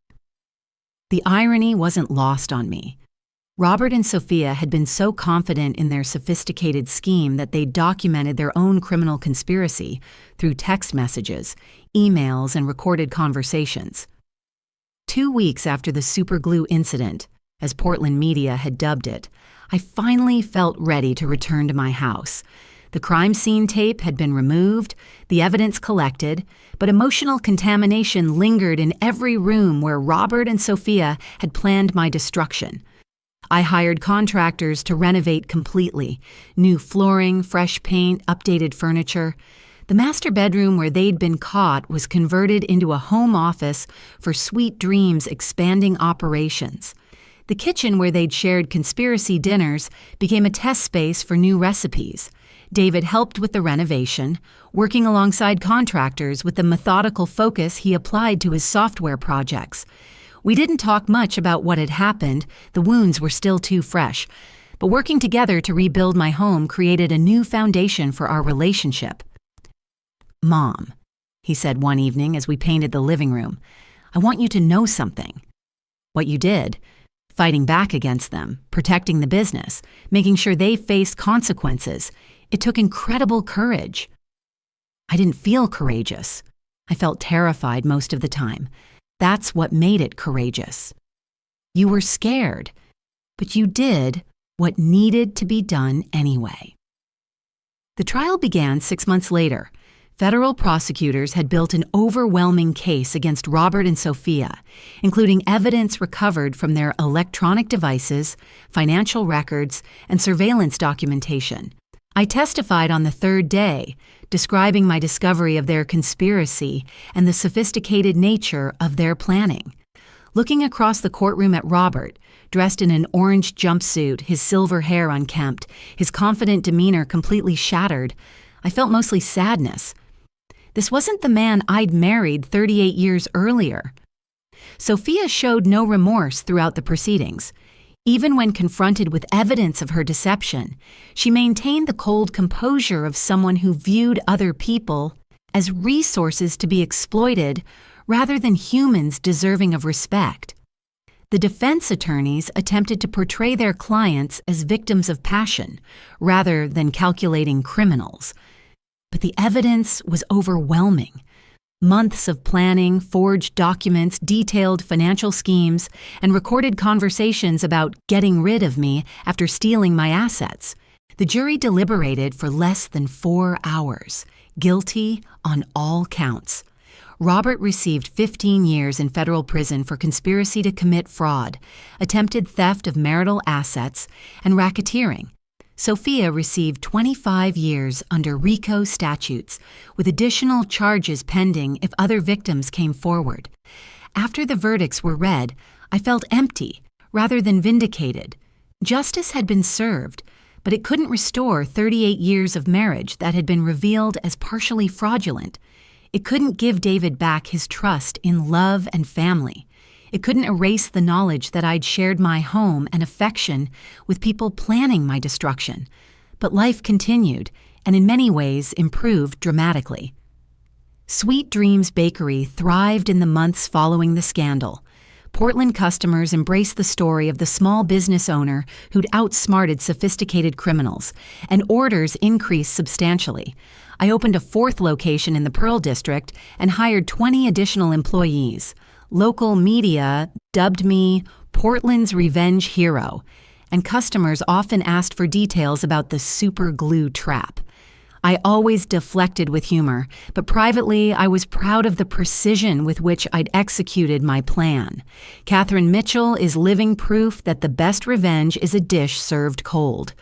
The irony wasn't lost on me. Robert and Sophia had been so confident in their sophisticated scheme that they documented their own criminal conspiracy through text messages, emails, and recorded conversations. 2 weeks after the superglue incident, as Portland media had dubbed it, I finally felt ready to return to my house. The crime scene tape had been removed, the evidence collected, but emotional contamination lingered in every room where Robert and Sophia had planned my destruction. I hired contractors to renovate completely. New flooring, fresh paint, updated furniture. The master bedroom where they'd been caught was converted into a home office for Sweet Dreams expanding operations. The kitchen where they'd shared conspiracy dinners became a test space for new recipes. David helped with the renovation, working alongside contractors with the methodical focus he applied to his software projects. We didn't talk much about what had happened, the wounds were still too fresh, but working together to rebuild my home created a new foundation for our relationship. "Mom," he said one evening as we painted the living room, "I want you to know something. What you did, fighting back against them, protecting the business, making sure they faced consequences, it took incredible courage." I didn't feel courageous. I felt terrified most of the time. That's what made it courageous. You were scared, but you did what needed to be done anyway. The trial began 6 months later. Federal prosecutors had built an overwhelming case against Robert and Sophia, including evidence recovered from their electronic devices, financial records, and surveillance documentation. I testified on the third day, describing my discovery of their conspiracy and the sophisticated nature of their planning. Looking across the courtroom at Robert, dressed in an orange jumpsuit, his silver hair unkempt, his confident demeanor completely shattered, I felt mostly sadness. This wasn't the man I'd married 38 years earlier. Sophia showed no remorse throughout the proceedings. Even when confronted with evidence of her deception, she maintained the cold composure of someone who viewed other people as resources to be exploited rather than humans deserving of respect. The defense attorneys attempted to portray their clients as victims of passion, rather than calculating criminals. But the evidence was overwhelming. Months of planning, forged documents, detailed financial schemes, and recorded conversations about getting rid of me after stealing my assets. The jury deliberated for less than 4 hours, guilty on all counts. Robert received 15 years in federal prison for conspiracy to commit fraud, attempted theft of marital assets, and racketeering. Sophia received 25 years under RICO statutes, with additional charges pending if other victims came forward. After the verdicts were read, I felt empty rather than vindicated. Justice had been served, but it couldn't restore 38 years of marriage that had been revealed as partially fraudulent. It couldn't give David back his trust in love and family. It couldn't erase the knowledge that I'd shared my home and affection with people planning my destruction. But life continued, and in many ways improved dramatically. Sweet Dreams Bakery thrived in the months following the scandal. Portland customers embraced the story of the small business owner who'd outsmarted sophisticated criminals, and orders increased substantially. I opened a 4th location in the Pearl District and hired 20 additional employees. Local media dubbed me Portland's revenge hero, and customers often asked for details about the super glue trap. I always deflected with humor, but privately I was proud of the precision with which I'd executed my plan. Catherine Mitchell is living proof that the best revenge is a dish served cold,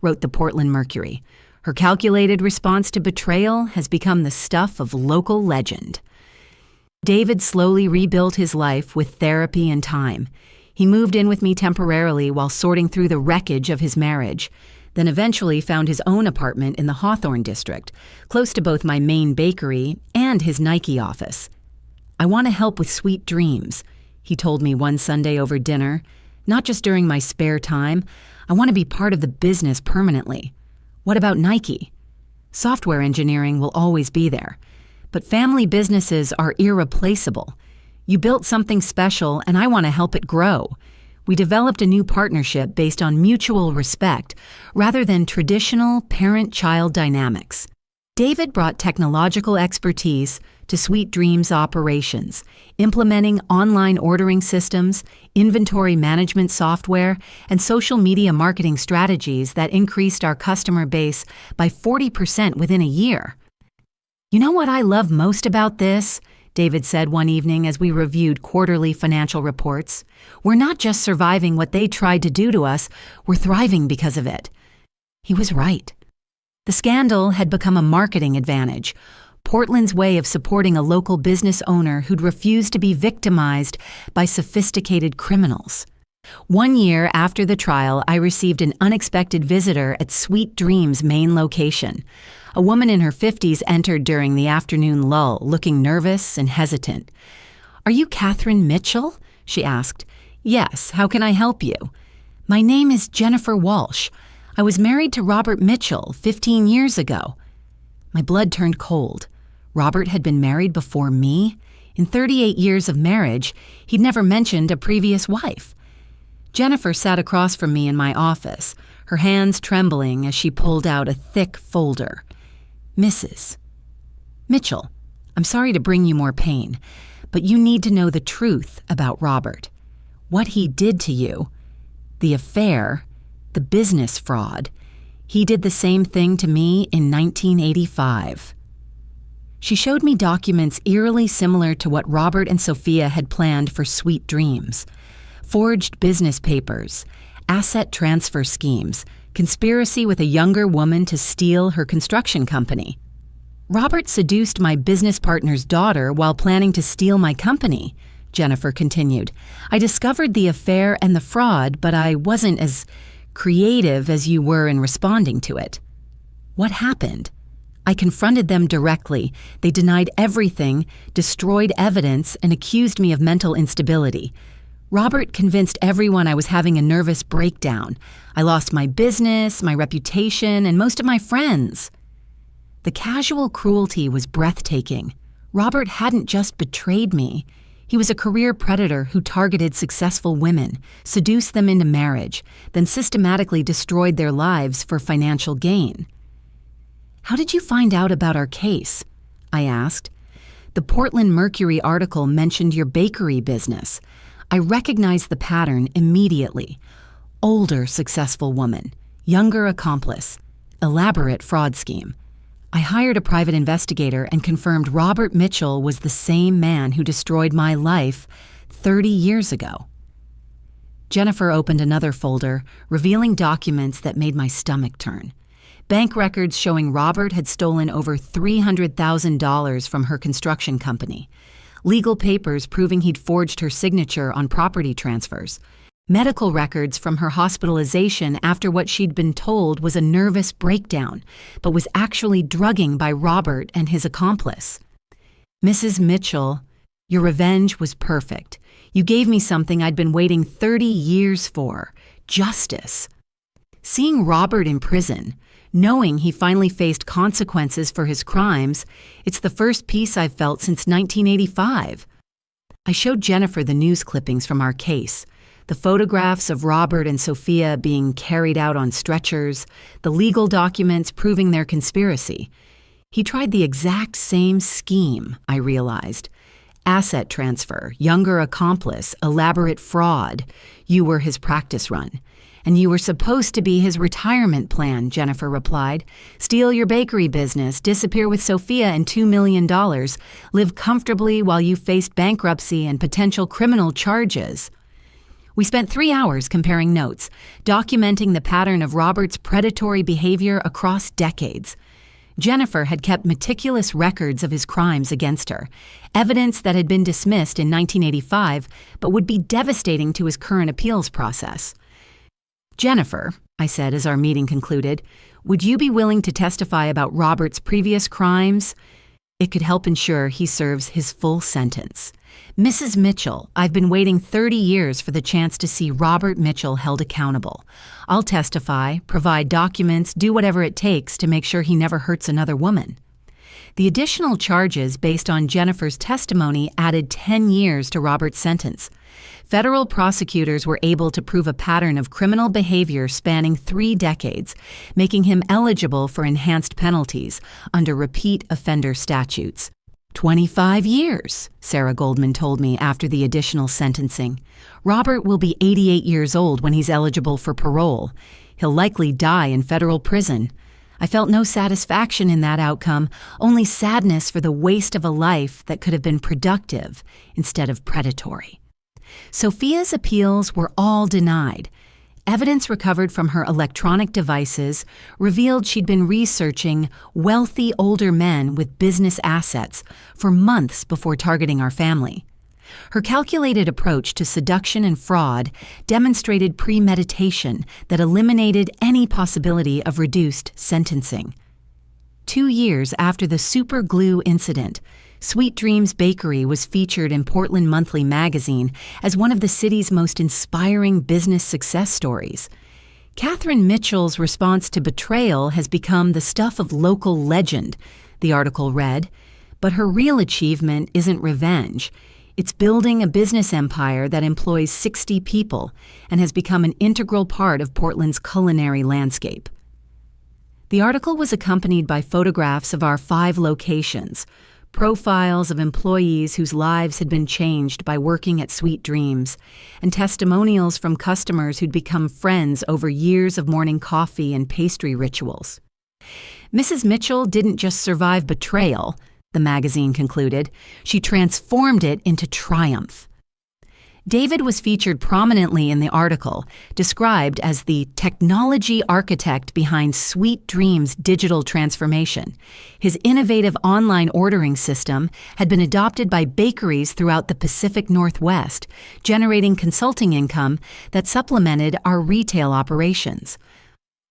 wrote the Portland Mercury. Her calculated response to betrayal has become the stuff of local legend. David slowly rebuilt his life with therapy and time. He moved in with me temporarily while sorting through the wreckage of his marriage, then eventually found his own apartment in the Hawthorne district, close to both my main bakery and his Nike office. "I want to help with Sweet Dreams," he told me one Sunday over dinner. "Not just during my spare time. I want to be part of the business permanently." "What about Nike?" "Software engineering will always be there. But family businesses are irreplaceable. You built something special, and I want to help it grow." We developed a new partnership based on mutual respect rather than traditional parent-child dynamics. David brought technological expertise to Sweet Dreams operations, implementing online ordering systems, inventory management software, and social media marketing strategies that increased our customer base by 40% within a year. "You know what I love most about this?" David said one evening as we reviewed quarterly financial reports. "We're not just surviving what they tried to do to us, we're thriving because of it." He was right. The scandal had become a marketing advantage, Portland's way of supporting a local business owner who'd refused to be victimized by sophisticated criminals. 1 year after the trial, I received an unexpected visitor at Sweet Dreams' main location. A woman in her 50s entered during the afternoon lull, looking nervous and hesitant. "Are you Catherine Mitchell?" she asked. "Yes, how can I help you?" "My name is Jennifer Walsh. I was married to Robert Mitchell 15 years ago." My blood turned cold. Robert had been married before me? In 38 years of marriage, he'd never mentioned a previous wife. Jennifer sat across from me in my office, her hands trembling as she pulled out a thick folder. "Mrs. Mitchell, I'm sorry to bring you more pain, but you need to know the truth about Robert. What he did to you, the affair, the business fraud, he did the same thing to me in 1985. She showed me documents eerily similar to what Robert and Sophia had planned for Sweet Dreams. Forged business papers, asset transfer schemes, conspiracy with a younger woman to steal her construction company. "Robert seduced my business partner's daughter while planning to steal my company," Jennifer continued. "I discovered the affair and the fraud, but I wasn't as creative as you were in responding to it." "What happened?" "I confronted them directly. They denied everything, destroyed evidence, and accused me of mental instability. Robert convinced everyone I was having a nervous breakdown. I lost my business, my reputation, and most of my friends." The casual cruelty was breathtaking. Robert hadn't just betrayed me. He was a career predator who targeted successful women, seduced them into marriage, then systematically destroyed their lives for financial gain. "How did you find out about our case?" I asked. "The Portland Mercury article mentioned your bakery business. I recognized the pattern immediately. Older successful woman, younger accomplice, elaborate fraud scheme. I hired a private investigator and confirmed Robert Mitchell was the same man who destroyed my life 30 years ago." Jennifer opened another folder, revealing documents that made my stomach turn. Bank records showing Robert had stolen over $300,000 from her construction company. Legal papers proving he'd forged her signature on property transfers. Medical records from her hospitalization after what she'd been told was a nervous breakdown, but was actually drugging by Robert and his accomplice. "Mrs. Mitchell, your revenge was perfect. You gave me something I'd been waiting 30 years for, justice." Seeing Robert in prison, knowing he finally faced consequences for his crimes, it's the first peace I've felt since 1985. I showed Jennifer the news clippings from our case. The photographs of Robert and Sophia being carried out on stretchers, the legal documents proving their conspiracy. He tried the exact same scheme, I realized. Asset transfer, younger accomplice, elaborate fraud. You were his practice run. "And you were supposed to be his retirement plan," Jennifer replied. "Steal your bakery business, disappear with Sophia and $2 million, live comfortably while you faced bankruptcy and potential criminal charges." We spent 3 hours comparing notes, documenting the pattern of Robert's predatory behavior across decades. Jennifer had kept meticulous records of his crimes against her, evidence that had been dismissed in 1985 but would be devastating to his current appeals process. "Jennifer," I said as our meeting concluded, "would you be willing to testify about Robert's previous crimes? It could help ensure he serves his full sentence." "Mrs. Mitchell, I've been waiting 30 years for the chance to see Robert Mitchell held accountable. I'll testify, provide documents, do whatever it takes to make sure he never hurts another woman." The additional charges based on Jennifer's testimony added 10 years to Robert's sentence. Federal prosecutors were able to prove a pattern of criminal behavior spanning 3 decades, making him eligible for enhanced penalties under repeat offender statutes. 25 years, Sarah Goldman told me after the additional sentencing. Robert will be 88 years old when he's eligible for parole. He'll likely die in federal prison. I felt no satisfaction in that outcome, only sadness for the waste of a life that could have been productive instead of predatory. Sophia's appeals were all denied. Evidence recovered from her electronic devices revealed she'd been researching wealthy older men with business assets for months before targeting our family. Her calculated approach to seduction and fraud demonstrated premeditation that eliminated any possibility of reduced sentencing. 2 years after the super glue incident, Sweet Dreams Bakery was featured in Portland Monthly magazine as one of the city's most inspiring business success stories. Catherine Mitchell's response to betrayal has become the stuff of local legend, the article read, but her real achievement isn't revenge. It's building a business empire that employs 60 people and has become an integral part of Portland's culinary landscape. The article was accompanied by photographs of our 5 locations, profiles of employees whose lives had been changed by working at Sweet Dreams, and testimonials from customers who'd become friends over years of morning coffee and pastry rituals. Mrs. Mitchell didn't just survive betrayal, the magazine concluded. She transformed it into triumph. David was featured prominently in the article, described as the technology architect behind Sweet Dreams' digital transformation. His innovative online ordering system had been adopted by bakeries throughout the Pacific Northwest, generating consulting income that supplemented our retail operations.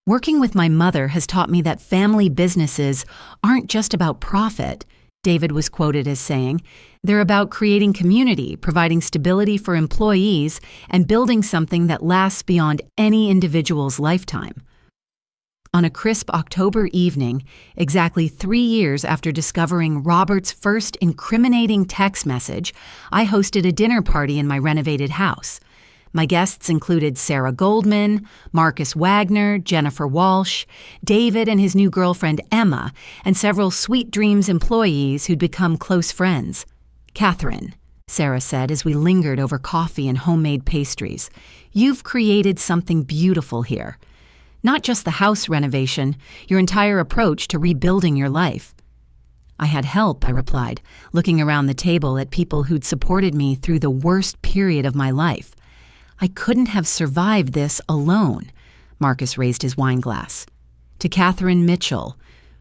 "Working with my mother has taught me that family businesses aren't just about profit," David was quoted as saying. "They're about creating community, providing stability for employees, and building something that lasts beyond any individual's lifetime." On a crisp October evening, exactly 3 years after discovering Robert's first incriminating text message, I hosted a dinner party in my renovated house. My guests included Sarah Goldman, Marcus Wagner, Jennifer Walsh, David and his new girlfriend Emma, and several Sweet Dreams employees who'd become close friends. "Catherine," Sarah said as we lingered over coffee and homemade pastries, "you've created something beautiful here. Not just the house renovation, your entire approach to rebuilding your life." "I had help," I replied, looking around the table at people who'd supported me through the worst period of my life. "I couldn't have survived this alone." Marcus raised his wine glass. "To Catherine Mitchell,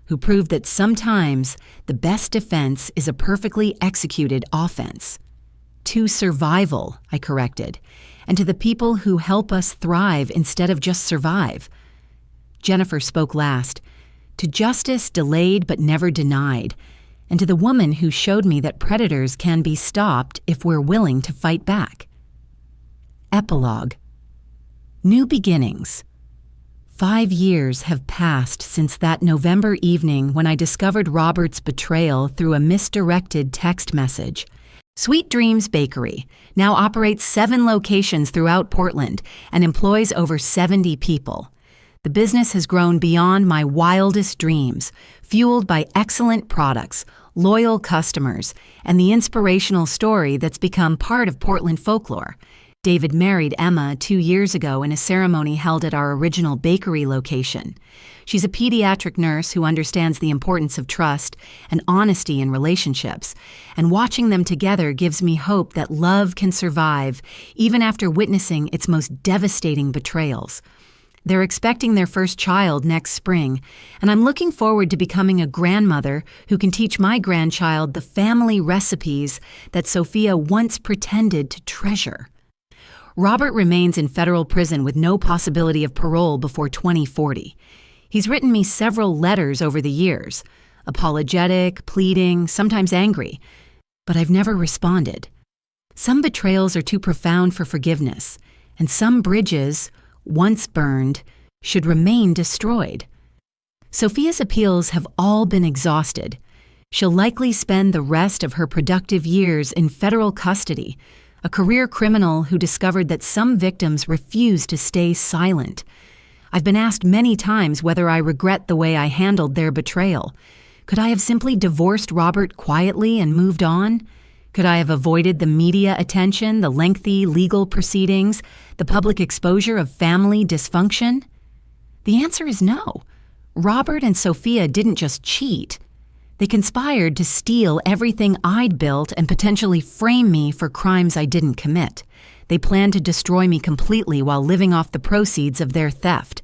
who proved that sometimes the best defense is a perfectly executed offense." "To survival," I corrected, "and to the people who help us thrive instead of just survive." Jennifer spoke last. "To justice delayed but never denied, and to the woman who showed me that predators can be stopped if we're willing to fight back." Epilogue. New beginnings. 5 years have passed since that November evening when I discovered Robert's betrayal through a misdirected text message. Sweet Dreams Bakery now operates 7 locations throughout Portland and employs over 70 people. The business has grown beyond my wildest dreams, fueled by excellent products, loyal customers, and the inspirational story that's become part of Portland folklore. David married Emma 2 years ago in a ceremony held at our original bakery location. She's a pediatric nurse who understands the importance of trust and honesty in relationships, and watching them together gives me hope that love can survive even after witnessing its most devastating betrayals. They're expecting their first child next spring, and I'm looking forward to becoming a grandmother who can teach my grandchild the family recipes that Sophia once pretended to treasure. Robert remains in federal prison with no possibility of parole before 2040. He's written me several letters over the years, apologetic, pleading, sometimes angry, but I've never responded. Some betrayals are too profound for forgiveness, and some bridges, once burned, should remain destroyed. Sophia's appeals have all been exhausted. She'll likely spend the rest of her productive years in federal custody, a career criminal who discovered that some victims refuse to stay silent. I've been asked many times whether I regret the way I handled their betrayal. Could I have simply divorced Robert quietly and moved on? Could I have avoided the media attention, the lengthy legal proceedings, the public exposure of family dysfunction? The answer is no. Robert and Sophia didn't just cheat. They conspired to steal everything I'd built and potentially frame me for crimes I didn't commit. They planned to destroy me completely while living off the proceeds of their theft.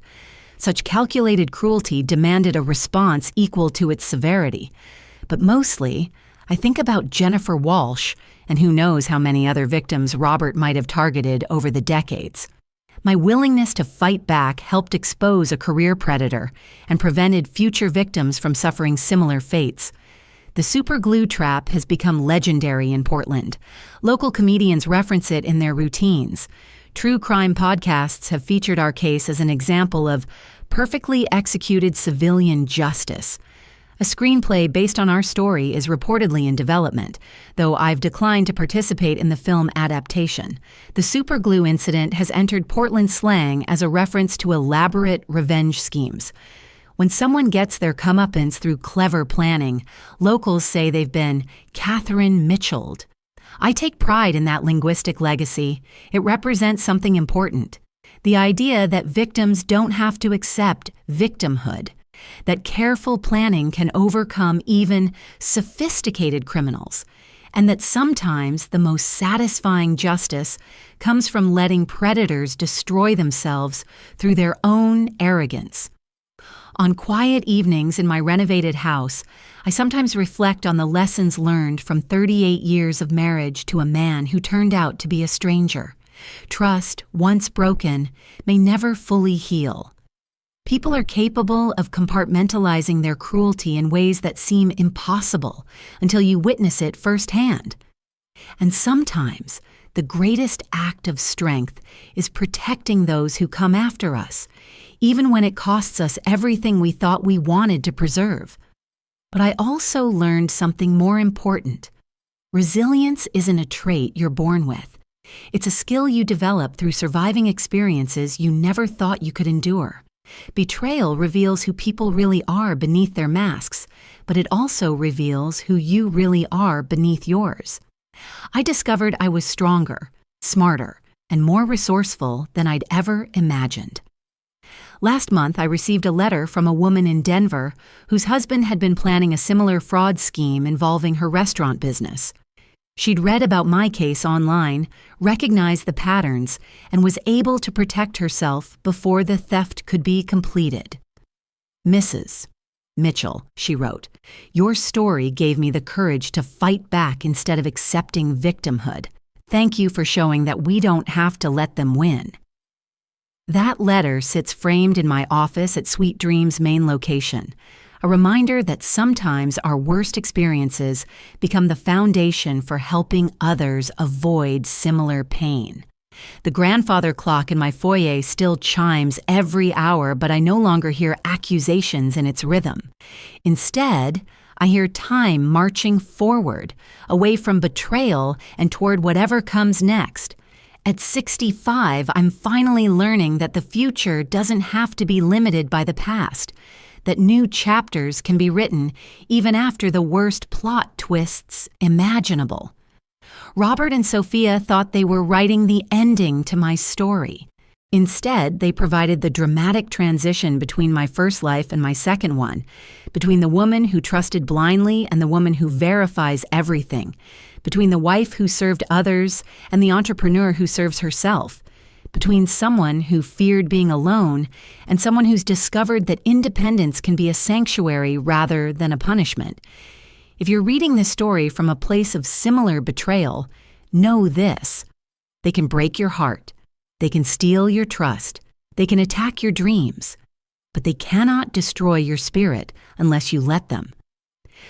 Such calculated cruelty demanded a response equal to its severity. But mostly, I think about Jennifer Walsh, and who knows how many other victims Robert might have targeted over the decades. My willingness to fight back helped expose a career predator and prevented future victims from suffering similar fates. The super glue trap has become legendary in Portland. Local comedians reference it in their routines. True crime podcasts have featured our case as an example of perfectly executed civilian justice. A screenplay based on our story is reportedly in development, though I've declined to participate in the film adaptation. The superglue incident has entered Portland slang as a reference to elaborate revenge schemes. When someone gets their comeuppance through clever planning, locals say they've been Catherine Mitchelled. I take pride in that linguistic legacy. It represents something important. The idea that victims don't have to accept victimhood. That careful planning can overcome even sophisticated criminals, and that sometimes the most satisfying justice comes from letting predators destroy themselves through their own arrogance. On quiet evenings in my renovated house, I sometimes reflect on the lessons learned from 38 years of marriage to a man who turned out to be a stranger. Trust, once broken, may never fully heal. People are capable of compartmentalizing their cruelty in ways that seem impossible until you witness it firsthand. And sometimes the greatest act of strength is protecting those who come after us, even when it costs us everything we thought we wanted to preserve. But I also learned something more important. Resilience isn't a trait you're born with. It's a skill you develop through surviving experiences you never thought you could endure. Betrayal reveals who people really are beneath their masks, but it also reveals who you really are beneath yours. I discovered I was stronger, smarter, and more resourceful than I'd ever imagined. Last month, I received a letter from a woman in Denver whose husband had been planning a similar fraud scheme involving her restaurant business. She'd read about my case online, recognized the patterns, and was able to protect herself before the theft could be completed. Mrs. Mitchell, she wrote, your story gave me the courage to fight back instead of accepting victimhood. Thank you for showing that we don't have to let them win. That letter sits framed in my office at Sweet Dream's main location, a reminder that sometimes our worst experiences become the foundation for helping others avoid similar pain. The grandfather clock in my foyer still chimes every hour, but I no longer hear accusations in its rhythm. Instead, I hear time marching forward, away from betrayal and toward whatever comes next. At 65, I'm finally learning that the future doesn't have to be limited by the past, that new chapters can be written even after the worst plot twists imaginable. Robert and Sophia thought they were writing the ending to my story. Instead, they provided the dramatic transition between my first life and my second one, between the woman who trusted blindly and the woman who verifies everything, between the wife who served others and the entrepreneur who serves herself, between someone who feared being alone and someone who's discovered that independence can be a sanctuary rather than a punishment. If you're reading this story from a place of similar betrayal, know this: they can break your heart, they can steal your trust, they can attack your dreams, but they cannot destroy your spirit unless you let them.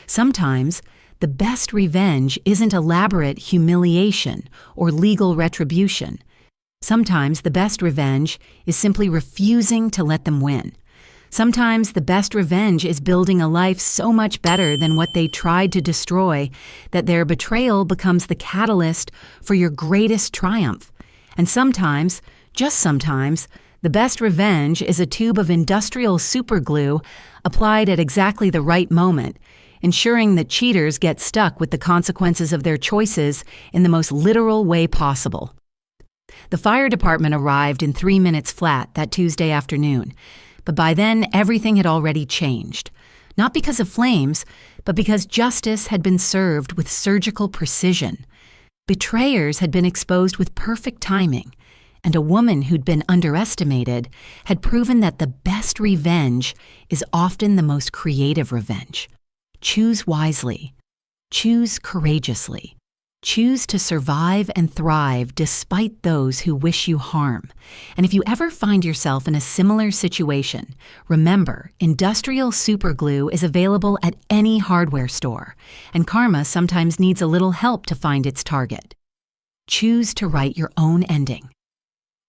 Sometimes, the best revenge isn't elaborate humiliation or legal retribution. Sometimes the best revenge is simply refusing to let them win. Sometimes the best revenge is building a life so much better than what they tried to destroy that their betrayal becomes the catalyst for your greatest triumph. And sometimes, just sometimes, the best revenge is a tube of industrial superglue applied at exactly the right moment, ensuring that cheaters get stuck with the consequences of their choices in the most literal way possible. The fire department arrived in 3 minutes flat that Tuesday afternoon, but by then everything had already changed. Not because of flames, but because justice had been served with surgical precision. Betrayers had been exposed with perfect timing, and a woman who'd been underestimated had proven that the best revenge is often the most creative revenge. Choose wisely. Choose courageously. Choose to survive and thrive despite those who wish you harm. And if you ever find yourself in a similar situation, remember, industrial superglue is available at any hardware store, and karma sometimes needs a little help to find its target. Choose to write your own ending.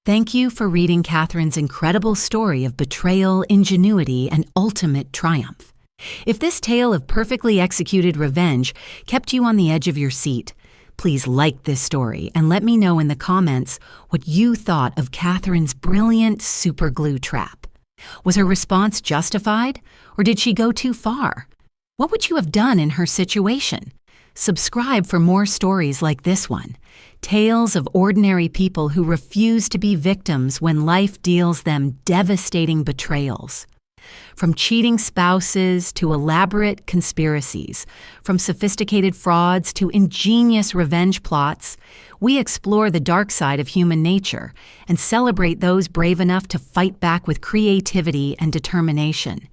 Thank you for reading Catherine's incredible story of betrayal, ingenuity, and ultimate triumph. If this tale of perfectly executed revenge kept you on the edge of your seat, please like this story and let me know in the comments what you thought of Catherine's brilliant superglue trap. Was her response justified, or did she go too far? What would you have done in her situation? Subscribe for more stories like this one. Tales of ordinary people who refuse to be victims when life deals them devastating betrayals. From cheating spouses to elaborate conspiracies, from sophisticated frauds to ingenious revenge plots, we explore the dark side of human nature and celebrate those brave enough to fight back with creativity and determination.